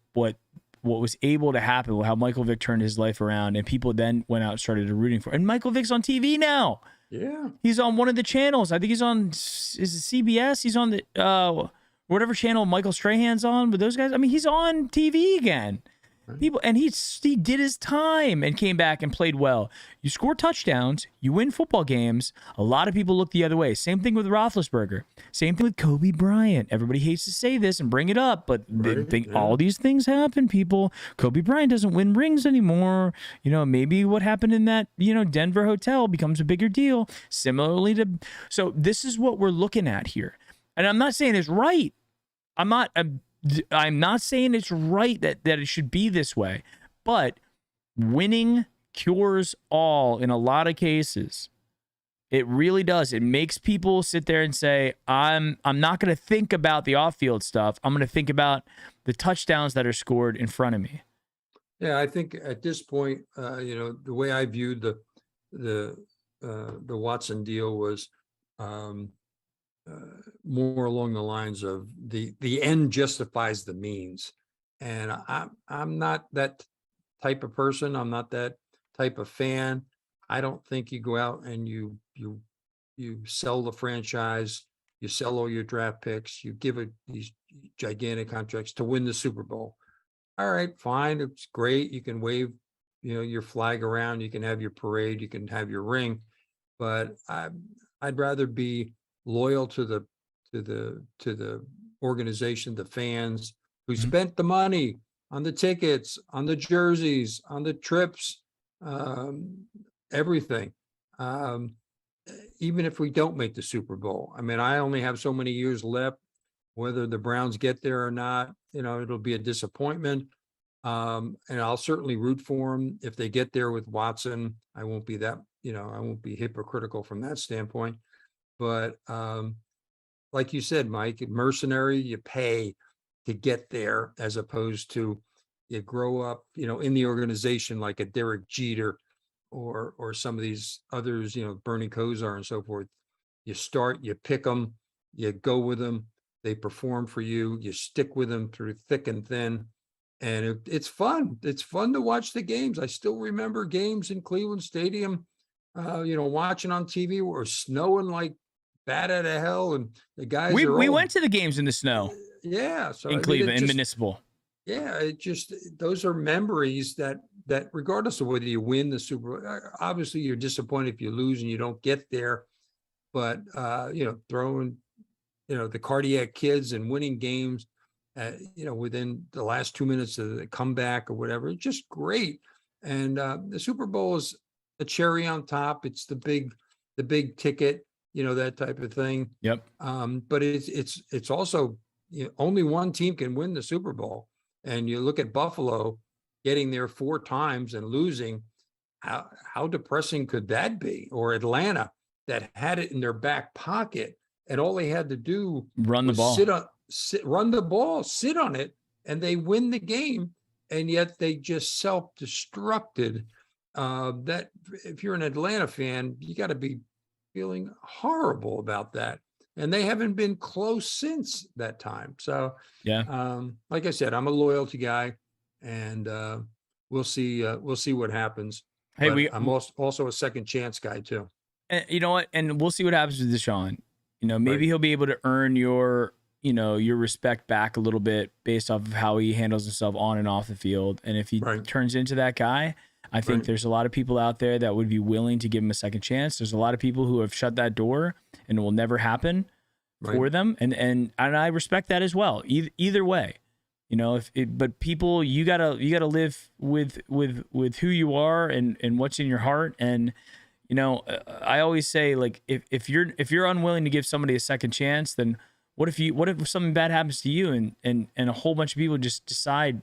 was able to happen, how Michael Vick turned his life around, and people then went out and started rooting for. And Michael Vick's on TV now. Yeah, he's on one of the channels. I think he's on, is it CBS? He's on the whatever channel Michael Strahan's on with those guys. I mean, he's on TV again. People, and he did his time and came back and played well. You score touchdowns, you win football games. A lot of people look the other way. Same thing with Roethlisberger. Same thing with Kobe Bryant. Everybody hates to say this and bring it up, but all these things happen, people. Kobe Bryant doesn't win rings anymore. Maybe what happened in that, Denver hotel becomes a bigger deal. Similarly so this is what we're looking at here. And I'm not saying it's right. I'm not saying it's right that it should be this way, but winning cures all in a lot of cases. It really does. It makes people sit there and say, I'm not going to think about the off-field stuff. I'm going to think about the touchdowns that are scored in front of me. Yeah, I think at this point, the way I viewed the Watson deal was more along the lines of the end justifies the means. And I'm not that type of person. I'm not that type of fan. I don't think you go out and you sell the franchise, you sell all your draft picks, you give it these gigantic contracts to win the Super Bowl. All right, fine. It's great. You can wave, your flag around. You can have your parade. You can have your ring. But I'd rather be loyal to the organization, the fans who spent the money on the tickets, on the jerseys, on the trips, everything. Even if we don't make the Super Bowl, I mean, I only have so many years left. Whether the Browns get there or not, it'll be a disappointment. And I'll certainly root for them if they get there with Watson. I won't be that, I won't be hypocritical from that standpoint. But like you said, Mike, mercenary, you pay to get there, as opposed to you grow up, in the organization like a Derek Jeter or some of these others, Bernie Kosar and so forth. You start, you pick them, you go with them, they perform for you, you stick with them through thick and thin. And it's fun. It's fun to watch the games. I still remember games in Cleveland Stadium, watching on TV where it was snowing like bat out of hell. And the guys we went to the games in the snow. Yeah. So in Cleveland, in Municipal. Yeah, those are memories that regardless of whether you win the Super Bowl, obviously you're disappointed if you lose and you don't get there. But throwing, the cardiac kids and winning games, within the last 2 minutes of the comeback or whatever, it's just great. And the Super Bowl is the cherry on top. It's the big ticket, that type of thing. Yep. But it's also, only one team can win the Super Bowl. And you look at Buffalo getting there 4 times and losing. How depressing could that be? Or Atlanta that had it in their back pocket and all they had to do run the ball, run the ball, sit on it, and they win the game. And yet they just self-destructed. That if you're an Atlanta fan, you got to be feeling horrible about that. And they haven't been close since that time. So, yeah, like I said, I'm a loyalty guy, and we'll see what happens. Hey, I'm also a second chance guy too. And you know what? And we'll see what happens with Deshaun. Maybe he'll be able to earn your respect back a little bit based off of how he handles himself on and off the field. And if he turns into that guy, I think there's a lot of people out there that would be willing to give him a second chance. There's a lot of people who have shut that door and it will never happen for them. And I respect that as well. Either way, but people, you gotta live with who you are and what's in your heart. And, I always say, like, if you're unwilling to give somebody a second chance, then what if something bad happens to you and a whole bunch of people just decide,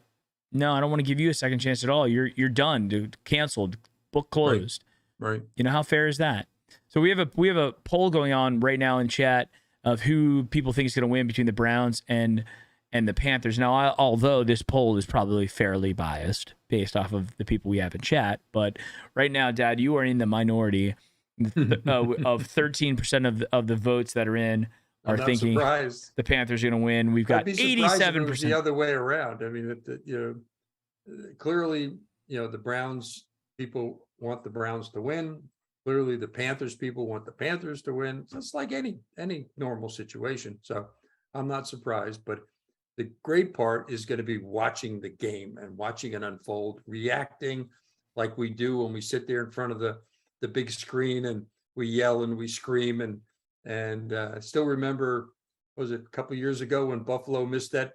no, I don't want to give you a second chance at all. You're done, dude. Canceled, book closed. Right. How fair is that? So we have a poll going on right now in chat of who people think is going to win between the Browns and the Panthers. Now, although this poll is probably fairly biased based off of the people we have in chat, but right now, Dad, you are in the minority of 13% of the votes that are in. Are thinking surprised. The Panthers are going to win. We've got 87%. The other way around. I mean, clearly, the Browns people want the Browns to win. Clearly, the Panthers people want the Panthers to win. So it's like any normal situation. So I'm not surprised. But the great part is going to be watching the game and watching it unfold, reacting like we do when we sit there in front of the big screen and we yell and we scream and I still remember, was it a couple of years ago when Buffalo missed that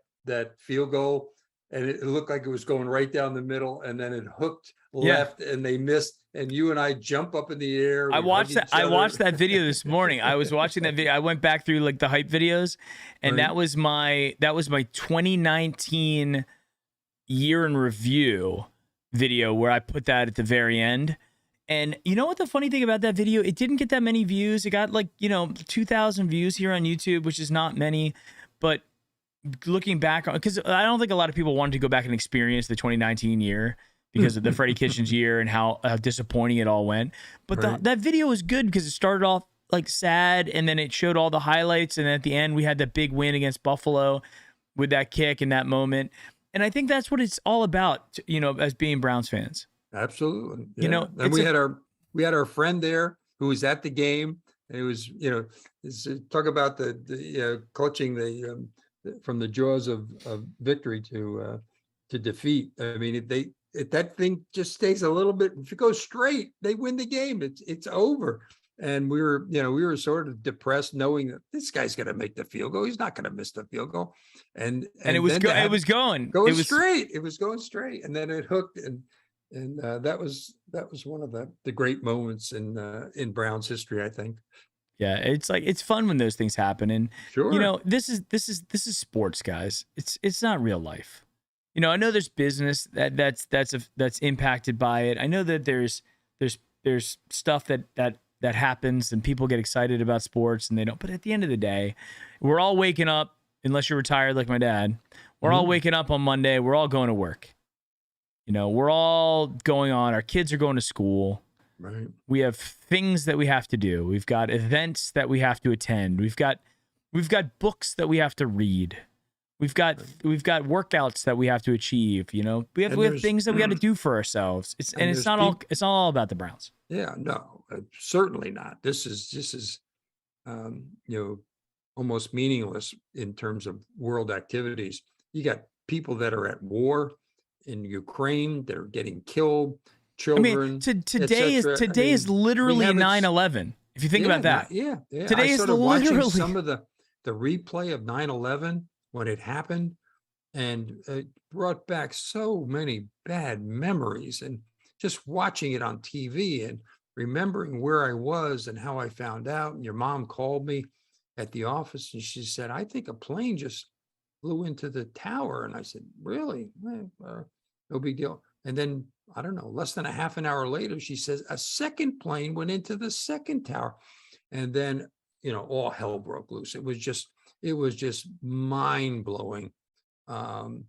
field goal and it looked like it was going right down the middle and then it hooked left and they missed and you and I jump up in the air. I watched that video this morning. I was watching that video. I went back through like the hype videos and that was my 2019 year in review video where I put that at the very end. And you know what the funny thing about that video? It didn't get that many views. It got 2,000 views here on YouTube, which is not many. But looking back, because I don't think a lot of people wanted to go back and experience the 2019 year because of the Freddie Kitchens year and how disappointing it all went. But that video was good because it started off like sad and then it showed all the highlights. And then at the end, we had that big win against Buffalo with that kick in that moment. And I think that's what it's all about, as being Browns fans. Absolutely. Yeah. And we had our friend there who was at the game, and it was, talk about the clutching from the jaws of victory to defeat. I mean, that thing just stays a little bit. If it goes straight, they win the game. It's over. And we were sort of depressed knowing that this guy's going to make the field goal. He's not going to miss the field goal. And it was going straight. It was going straight. And then it hooked. And that was one of the great moments in Browns history, I think. Yeah, it's fun when those things happen. And sure, this is sports, guys. It's not real life. I know there's business that's impacted by it. I know that there's stuff that happens and people get excited about sports and they don't. But at the end of the day, we're all waking up, unless you're retired like my dad. We're all waking up on Monday. We're all going to work. We're all going on. Our kids are going to school. Right. We have things that we have to do. We've got events that we have to attend. We've got books that we have to read. We've got workouts that we have to achieve. We have things that we got to do for ourselves. It's not all about the Browns. Yeah, no, certainly not. This is almost meaningless in terms of world activities. You got people that are at war in Ukraine that are getting killed. Children. Today is literally 9/11. If you think about that. Yeah. Today is literally watching some of the replay of 9/11 when it happened, and it brought back so many bad memories. And just watching it on TV and remembering where I was and how I found out. And your mom called me at the office and she said, "I think a plane just flew into the tower." And I said, "Really? No big deal." And then, I don't know, less than a half an hour later, she says a second plane went into the second tower. And then, all hell broke loose. It was just mind blowing. And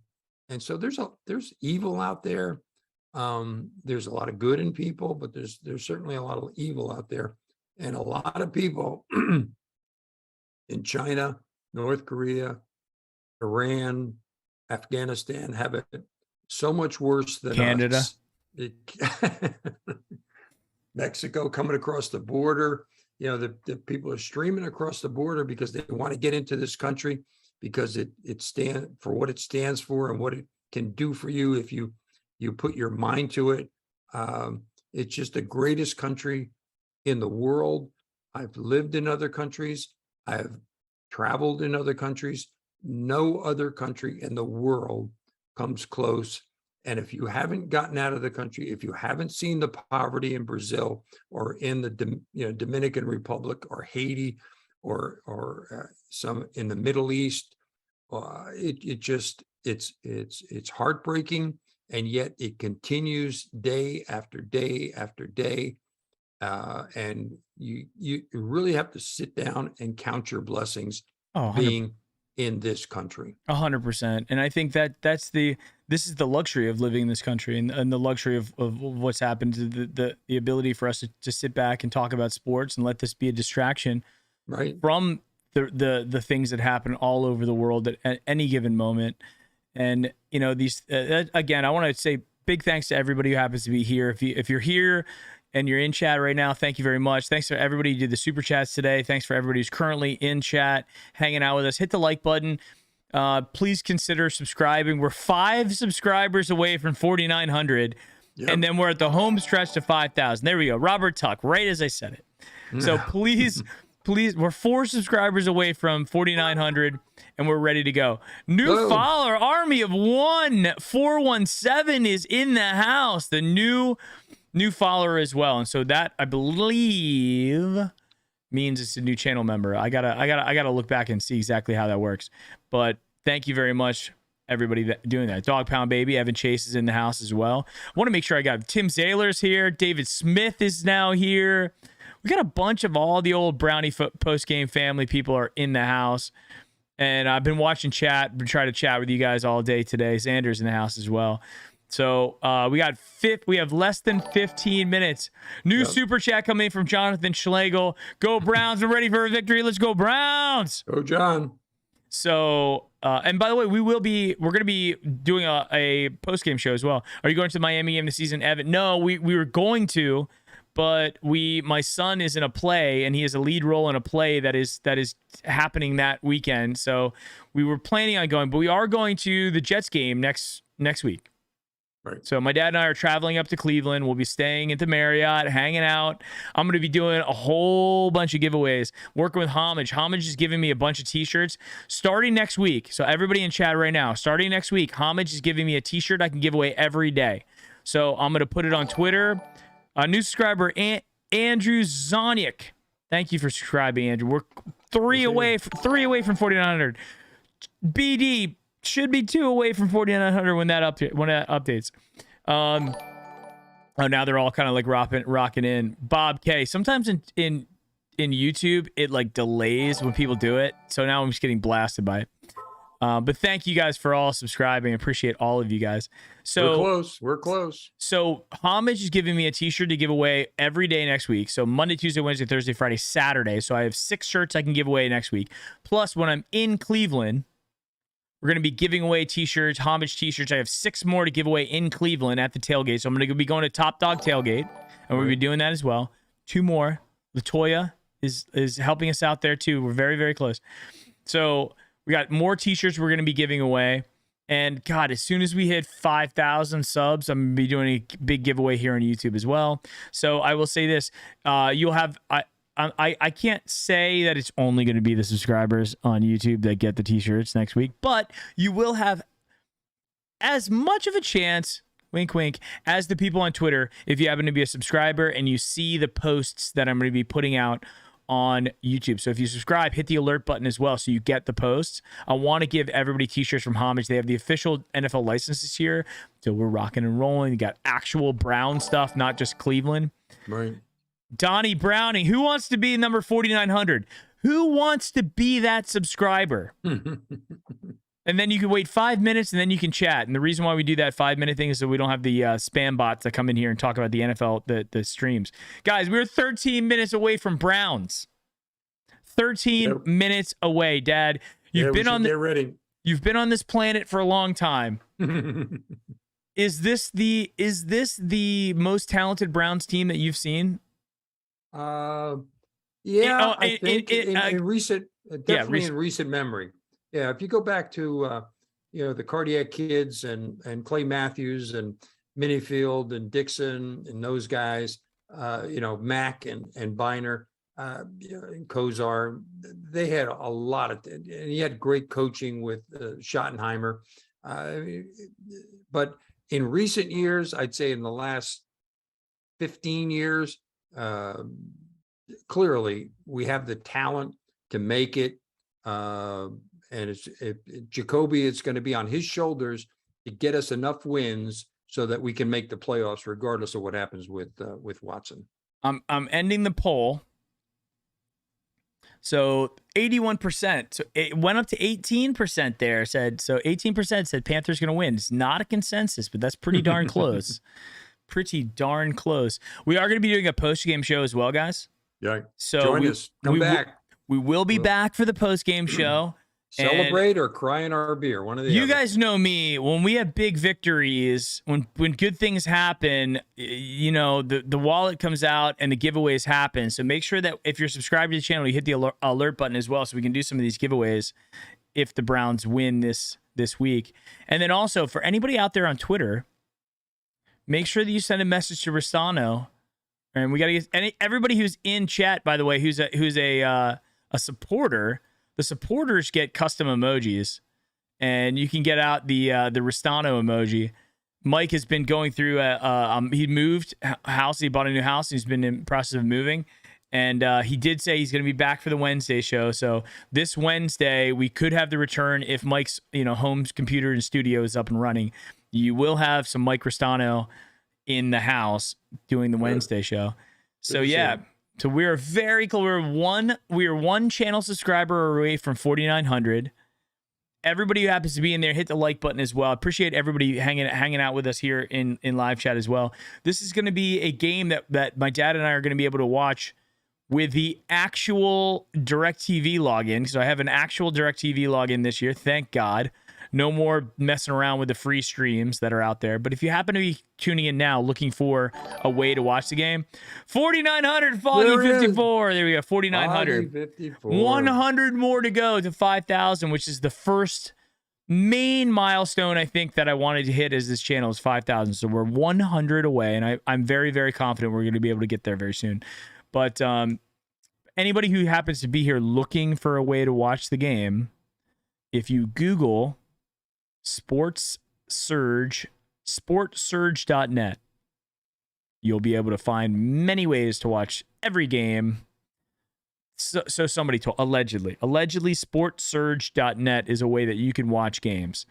so there's evil out there. There's a lot of good in people, but there's certainly a lot of evil out there. And a lot of people in China, North Korea, Iran, Afghanistan have it so much worse than Canada. Us. Mexico coming across the border. The people are streaming across the border because they want to get into this country because it stands for what it stands for and what it can do for you if you put your mind to it. It's just the greatest country in the world. I've lived in other countries. I've traveled in other countries. No other country in the world comes close. And if you haven't gotten out of the country, if you haven't seen the poverty in Brazil or in the Dominican Republic or Haiti or some in the Middle East, it's heartbreaking, and yet it continues day after day after day. And you really have to sit down and count your blessings being in this country. 100%. And I think this is the luxury of living in this country and the luxury of what's happened to the ability for us to sit back and talk about sports and let this be a distraction from the things that happen all over the world at any given moment. And, these, again, I want to say big thanks to everybody who happens to be here. If you're here and you're in chat right now, thank you very much. Thanks for everybody who did the super chats today. Thanks for everybody who's currently in chat, hanging out with us. Hit the like button. Please consider subscribing. We're 5 subscribers away from 4,900. Yep. And then we're at the home stretch to 5,000. There we go. Robert Tuck, right as I said it. So please, we're 4 subscribers away from 4,900, and we're ready to go. New follower, Army of 1, 417 is in the house. The new follower as well. And so that, I believe, means it's a new channel member. I gotta look back and see exactly how that works. But thank you very much, everybody doing that. Dog Pound Baby, Evan Chase is in the house as well. I want to make sure I got Tim Zaylor's here. David Smith is now here. We got a bunch of all the old Brownie post-game family people are in the house. And I've been watching chat, been trying to chat with you guys all day today. Xander's in the house as well. So we have less than 15 minutes. New super chat coming in from Jonathan Schlegel. Go Browns. We're ready for a victory. Let's go Browns. Go John. So, and by the way, we're going to be doing a post-game show as well. Are you going to the Miami game this season, Evan? No, we were going to, but my son is in a play, and he has a lead role in a play that is happening that weekend. So we were planning on going, but we are going to the Jets game next week. Right. So my dad and I are traveling up to Cleveland. We'll be staying at the Marriott, hanging out. I'm going to be doing a whole bunch of giveaways, working with Homage. Homage is giving me a bunch of t-shirts starting next week. So everybody in chat right now, starting next week, Homage is giving me a t-shirt I can give away every day. So I'm going to put it on Twitter. A new subscriber, Andrew Zoniak. Thank you for subscribing, Andrew. We're three away from 4,900. BD should be 2 away from 4,900 when that updates. Oh, now they're all kind of like rocking in. Bob K. Sometimes in YouTube it like delays when people do it, so now I'm just getting blasted by it. But thank you guys for all subscribing. I appreciate all of you guys. So we're close. So Homage is giving me a t-shirt to give away every day next week. So Monday, Tuesday, Wednesday, Thursday, Friday, Saturday. So I have 6 shirts I can give away next week. Plus, when I'm in Cleveland, we're going to be giving away t-shirts, Homage t-shirts. I have 6 more to give away in Cleveland at the tailgate. So I'm going to be going to Top Dog Tailgate, and we'll be doing that as well. 2 more. Latoya is helping us out there too. We're very, very close. So we got more t-shirts we're going to be giving away. And God, as soon as we hit 5,000 subs, I'm going to be doing a big giveaway here on YouTube as well. So I will say this, you'll have, I can't say that it's only going to be the subscribers on YouTube that get the t-shirts next week, but you will have as much of a chance, wink, wink, as the people on Twitter, if you happen to be a subscriber and you see the posts that I'm going to be putting out on YouTube. So if you subscribe, hit the alert button as well so you get the posts. I want to give everybody t-shirts from Homage. They have the official NFL license this year, so we're rocking and rolling. You got actual Brown stuff, not just Cleveland. Right. Donnie Browning, who wants to be number 4,900? Who wants to be that subscriber? And then you can wait 5 minutes and then you can chat. And the reason why we do that 5-minute thing is so we don't have the spam bots that come in here and talk about the NFL, the streams. Guys, we're 13 minutes away from Browns. 13 minutes away, Dad. You've been on this planet for a long time. Is this the most talented Browns team that you've seen? Yeah, I think in recent memory. Yeah, if you go back to the Cardiac Kids and Clay Matthews and Minifield and Dixon and those guys, Mack and Biner, and Kozar, they had a lot of, and he had great coaching with Schottenheimer. But in recent years, I'd say in the last 15 years, clearly we have the talent to make it. And Jacoby, it's going to be on his shoulders to get us enough wins so that we can make the playoffs, regardless of what happens with Watson. I'm ending the poll. So 81%. So it went up to 18% there. So 18% said Panthers going to win. It's not a consensus, but that's pretty darn close. Pretty darn close. We are going to be doing a post-game show as well, guys. Yeah. So join us. Come back. We will be back for the post-game show. Celebrate or cry in our beer. One of the You guys know me. When we have big victories, when good things happen, the wallet comes out and the giveaways happen. So make sure that if you're subscribed to the channel, you hit the alert button as well so we can do some of these giveaways if the Browns win this week. And then also, for anybody out there on Twitter, make sure that you send a message to Ristano. And we got to get everybody who's in chat, by the way, who's a supporter. The supporters get custom emojis, and you can get out the Ristano emoji. Mike has been going through he moved house. He bought a new house. He's been in the process of moving, and he did say he's going to be back for the Wednesday show. So this Wednesday we could have the return if Mike's home computer and studio is up and running. You will have some Mike Ristano in the house doing the Wednesday show. So yeah. So we're very close. We are one channel subscriber away from 4,900. Everybody who happens to be in there, hit the like button as well. I appreciate everybody hanging out with us here in live chat as well. This is going to be a game that my dad and I are going to be able to watch with the actual DirecTV login. So I have an actual DirecTV login this year. Thank God. No more messing around with the free streams that are out there. But if you happen to be tuning in now looking for a way to watch the game, 4,900, Foggy 54. There we go, 4,900. 100 more to go to 5,000, which is the first main milestone I think that I wanted to hit as this channel is 5,000. So we're 100 away, and I'm very, very confident we're going to be able to get there very soon. But anybody who happens to be here looking for a way to watch the game, if you Google sportsurge.net, you'll be able to find many ways to watch every game. So somebody told, allegedly sportsurge.net is a way that you can watch games.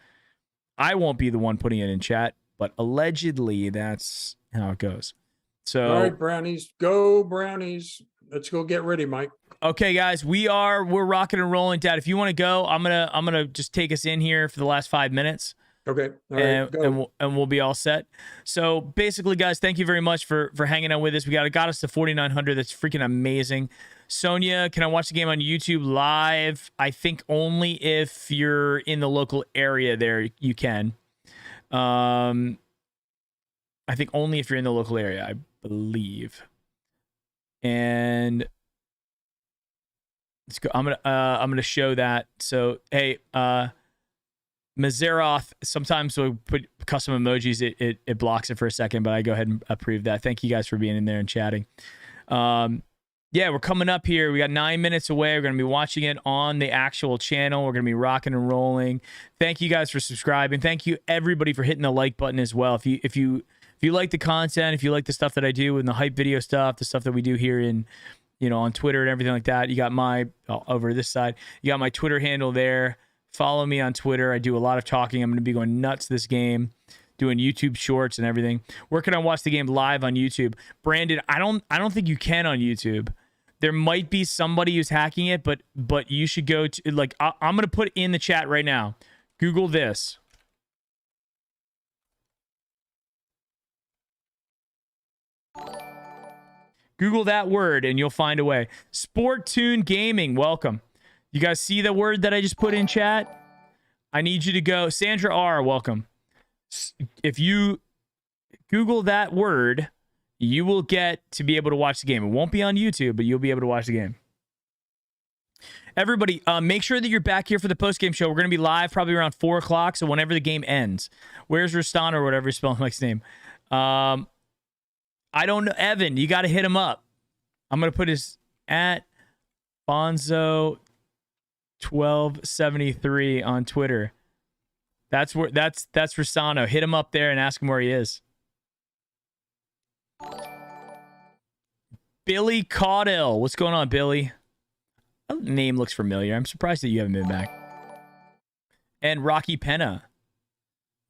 I won't be the one putting it in chat, but allegedly that's how it goes. So all right, Brownies, go Brownies. Let's go get ready, Mike. Okay, guys, we're rocking and rolling. Dad, if you want to go, I'm gonna just take us in here for the last 5 minutes. Okay, all right, go. And we'll be all set. So basically, guys, thank you very much for hanging out with us. We got us to 4,900. That's freaking amazing. Sonia, can I watch the game on YouTube live? I think only if you're in the local area there you can. I think only if you're in the local area, I believe. And let's go. I'm gonna show that. So hey, Mazeroth, sometimes we'll put custom emojis. It blocks it for a second, but I go ahead and approve that. Thank you guys for being in there and chatting. Yeah, we're coming up here. We got 9 minutes away. We're going to be watching it on the actual channel. We're going to be rocking and rolling. Thank you guys for subscribing. Thank you everybody for hitting the like button as well. If you like the content, if you like the stuff that I do and the hype video stuff, the stuff that we do here in, on Twitter and everything like that, you got my over this side. You got my Twitter handle there. Follow me on Twitter. I do a lot of talking. I'm going to be going nuts this game, doing YouTube shorts and everything. Where can I watch the game live on YouTube? Brandon, I don't think you can on YouTube. There might be somebody who's hacking it, but you should go to, like, I'm going to put in the chat right now. Google this. Google that word and you'll find a way. Sportune Gaming, welcome. You guys see the word that I just put in chat? I need you to go. Sandra R, welcome. If you Google that word, you will get to be able to watch the game. It won't be on YouTube, but you'll be able to watch the game. Everybody, make sure that you're back here for the post-game show. We're going to be live probably around 4 o'clock, so whenever the game ends. Where's Rastan or whatever you spell Mike's name? I don't know. Evan, you got to hit him up. I'm going to put his at Bonzo1273 on Twitter. That's Rosano. Hit him up there and ask him where he is. Billy Caudill. What's going on, Billy? That name looks familiar. I'm surprised that you haven't been back. And Rocky Penna.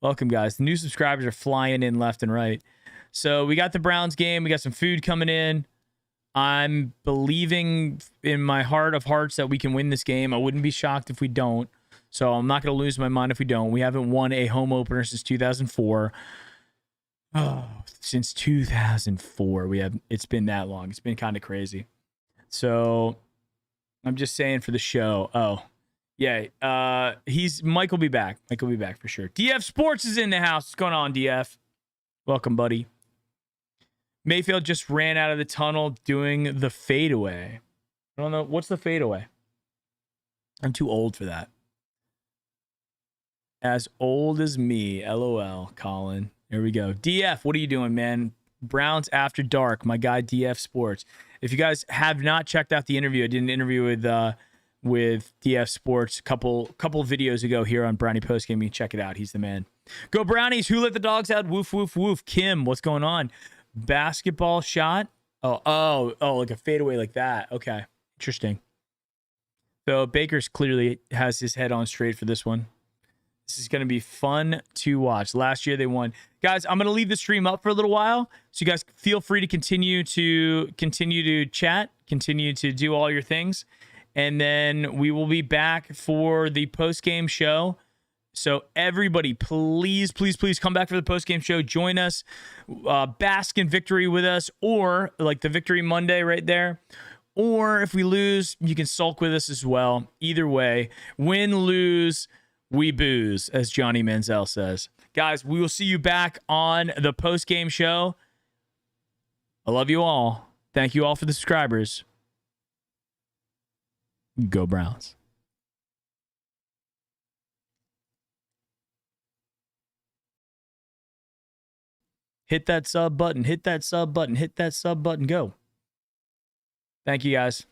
Welcome, guys. The new subscribers are flying in left and right. So we got the Browns game. We got some food coming in. I'm believing in my heart of hearts that we can win this game. I wouldn't be shocked if we don't. So I'm not going to lose my mind if we don't. We haven't won a home opener since 2004. Oh, since 2004, it's been that long. It's been kind of crazy. So I'm just saying for the show. Oh, yeah. Mike will be back. Mike will be back for sure. DF Sports is in the house. What's going on, DF? Welcome, buddy. Mayfield just ran out of the tunnel doing the fadeaway. I don't know. What's the fadeaway? I'm too old for that. As old as me. LOL, Colin. Here we go. DF, what are you doing, man? Browns After Dark, my guy DF Sports. If you guys have not checked out the interview, I did an interview with DF Sports a couple videos ago here on Brownie Post Game. You can check it out. He's the man. Go Brownies. Who let the dogs out? Woof, woof, woof. Kim, what's going on? Basketball shot? Oh, like a fadeaway like that. Okay. Interesting. So Baker's clearly has his head on straight for this one. This is going to be fun to watch. Last year they won. Guys, I'm going to leave the stream up for a little while. So you guys feel free to continue to chat, continue to do all your things. And then we will be back for the post-game show. So everybody, please come back for the post-game show. Join us. Bask in victory with us, or like the Victory Monday right there. Or if we lose, you can sulk with us as well. Either way, win, lose, we booze, as Johnny Manziel says. Guys, we will see you back on the post-game show. I love you all. Thank you all for the subscribers. Go Browns. Hit that sub button. Hit that sub button. Hit that sub button. Go. Thank you, guys.